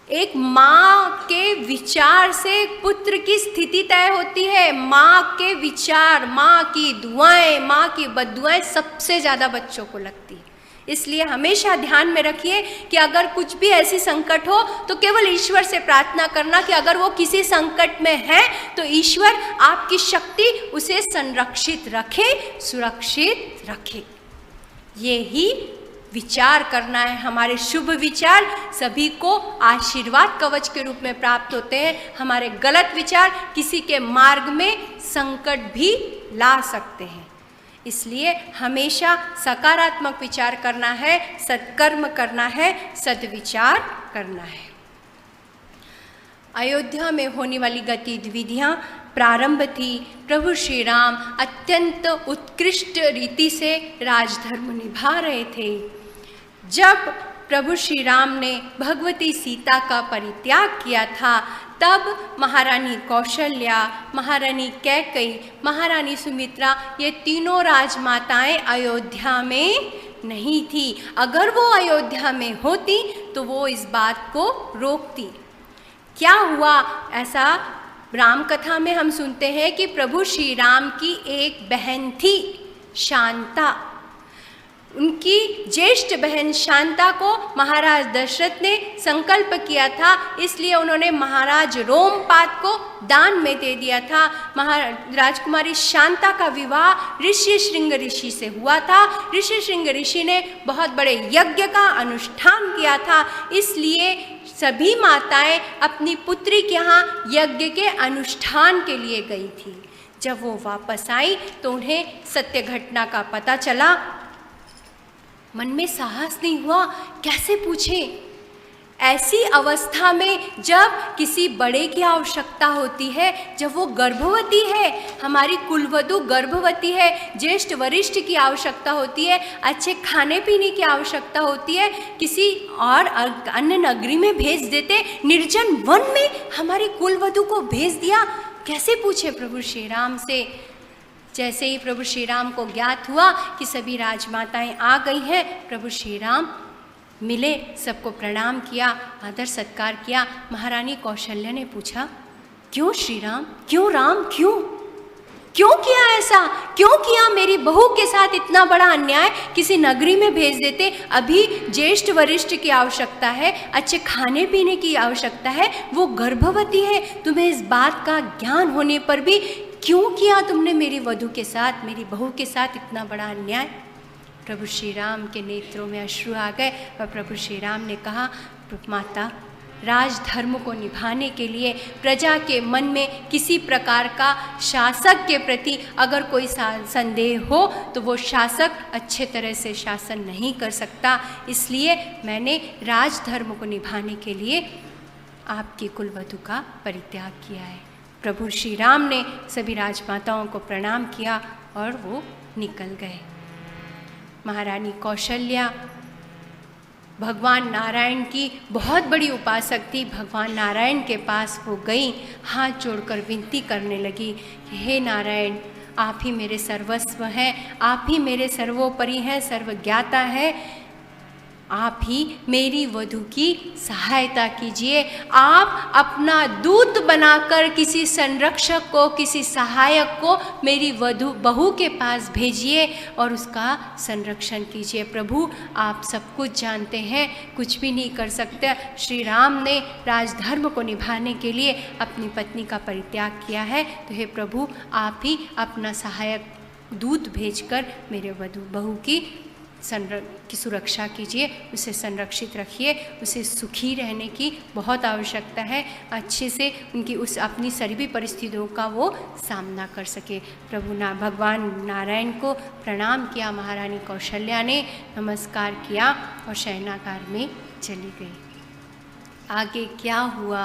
एक माँ के विचार से पुत्र की स्थिति तय होती है. माँ के विचार, माँ की दुआएं, माँ की बद्दुआएं सबसे ज़्यादा बच्चों को लगती है. इसलिए हमेशा ध्यान में रखिए कि अगर कुछ भी ऐसी संकट हो तो केवल ईश्वर से प्रार्थना करना कि अगर वो किसी संकट में है तो ईश्वर आपकी शक्ति उसे संरक्षित रखे, सुरक्षित रखे. ये ही विचार करना है. हमारे शुभ विचार सभी को आशीर्वाद कवच के रूप में प्राप्त होते हैं. हमारे गलत विचार किसी के मार्ग में संकट भी ला सकते हैं. इसलिए हमेशा सकारात्मक विचार करना है, सत्कर्म करना है, सद्विचार करना है. अयोध्या में होने वाली गतिविधियाँ प्रारंभ थी. प्रभु श्री राम अत्यंत उत्कृष्ट रीति से राजधर्म निभा रहे थे. जब प्रभु श्री राम ने भगवती सीता का परित्याग किया था तब महारानी कौशल्या, महारानी कैकई, महारानी सुमित्रा ये तीनों राजमाताएं अयोध्या में नहीं थी. अगर वो अयोध्या में होती तो वो इस बात को रोकती. क्या हुआ? ऐसा राम कथा में हम सुनते हैं कि प्रभु श्री राम की एक बहन थी शांता. उनकी ज्येष्ठ बहन शांता को महाराज दशरथ ने संकल्प किया था, इसलिए उन्होंने महाराज रोमपाद को दान में दे दिया था. राजकुमारी शांता का विवाह ऋष्यशृंग ऋषि से हुआ था. ऋष्यशृंग ऋषि ने बहुत बड़े यज्ञ का अनुष्ठान किया था, इसलिए सभी माताएं अपनी पुत्री के यहाँ यज्ञ के अनुष्ठान के लिए गई थी. जब वो वापस आई तो उन्हें सत्य घटना का पता चला. मन में साहस नहीं हुआ, कैसे पूछे. ऐसी अवस्था में जब किसी बड़े की आवश्यकता होती है, जब वो गर्भवती है, हमारी कुलवधु गर्भवती है, ज्येष्ठ वरिष्ठ की आवश्यकता होती है, अच्छे खाने पीने की आवश्यकता होती है, किसी और अन्य नगरी में भेज देते, निर्जन वन में हमारी कुलवधु को भेज दिया. कैसे पूछे प्रभु श्री राम से. जैसे ही प्रभु श्री राम को ज्ञात हुआ कि सभी राजमाताएं आ गई हैं, प्रभु श्री राम मिले, सबको प्रणाम किया, आदर सत्कार किया। महारानी कौशल्या ने पूछा, क्यों श्री राम, क्यों राम, क्यों किया ऐसा, क्यों किया? मेरी बहू के साथ इतना बड़ा अन्याय, किसी नगरी में भेज देते। अभी ज्येष्ठ वरिष्ठ की आवश्यकता है, अच्छे खाने पीने की आवश्यकता है, वो गर्भवती है। तुम्हें इस बात का ज्ञान होने पर भी क्यों किया तुमने मेरी वधू के साथ, मेरी बहू के साथ इतना बड़ा अन्याय? प्रभु श्री राम के नेत्रों में अश्रु आ गए और प्रभु श्री राम ने कहा, माता, राजधर्म को निभाने के लिए प्रजा के मन में किसी प्रकार का शासक के प्रति अगर कोई संदेह हो तो वो शासक अच्छे तरह से शासन नहीं कर सकता। इसलिए मैंने राजधर्म को निभाने के लिए आपकी कुलवधू का परित्याग किया है। प्रभु श्री राम ने सभी राजमाताओं को प्रणाम किया और वो निकल गए। महारानी कौशल्या भगवान नारायण की बहुत बड़ी उपासक थी। भगवान नारायण के पास वो गई, हाथ जोड़कर विनती करने लगी कि हे नारायण, आप ही मेरे सर्वस्व हैं, आप ही मेरे सर्वोपरि हैं, सर्वज्ञाता है, आप ही मेरी वधू की सहायता कीजिए। आप अपना दूत बनाकर किसी संरक्षक को, किसी सहायक को मेरी बहू के पास भेजिए और उसका संरक्षण कीजिए। प्रभु, आप सब कुछ जानते हैं, कुछ भी नहीं कर सकते। श्री राम ने राजधर्म को निभाने के लिए अपनी पत्नी का परित्याग किया है, तो हे प्रभु, आप ही अपना सहायक दूत भेजकर मेरे बहू की सुरक्षा कीजिए, उसे संरक्षित रखिए। उसे सुखी रहने की बहुत आवश्यकता है, अच्छे से उनकी उस अपनी सभी परिस्थितियों का वो सामना कर सके। भगवान नारायण को प्रणाम किया। महारानी कौशल्या ने नमस्कार किया और शयनागार में चली गई। आगे क्या हुआ,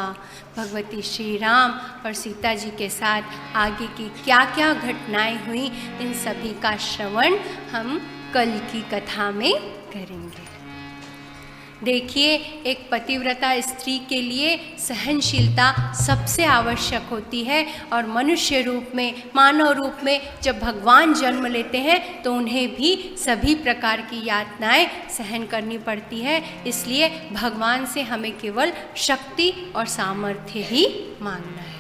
भगवती श्री राम और सीता जी के साथ आगे की क्या क्या घटनाएं हुई, इन सभी का श्रवण हम कल की कथा में करेंगे। देखिए, एक पतिव्रता स्त्री के लिए सहनशीलता सबसे आवश्यक होती है और मनुष्य रूप में, मानव रूप में जब भगवान जन्म लेते हैं तो उन्हें भी सभी प्रकार की यातनाएं सहन करनी पड़ती है। इसलिए भगवान से हमें केवल शक्ति और सामर्थ्य ही मांगना है।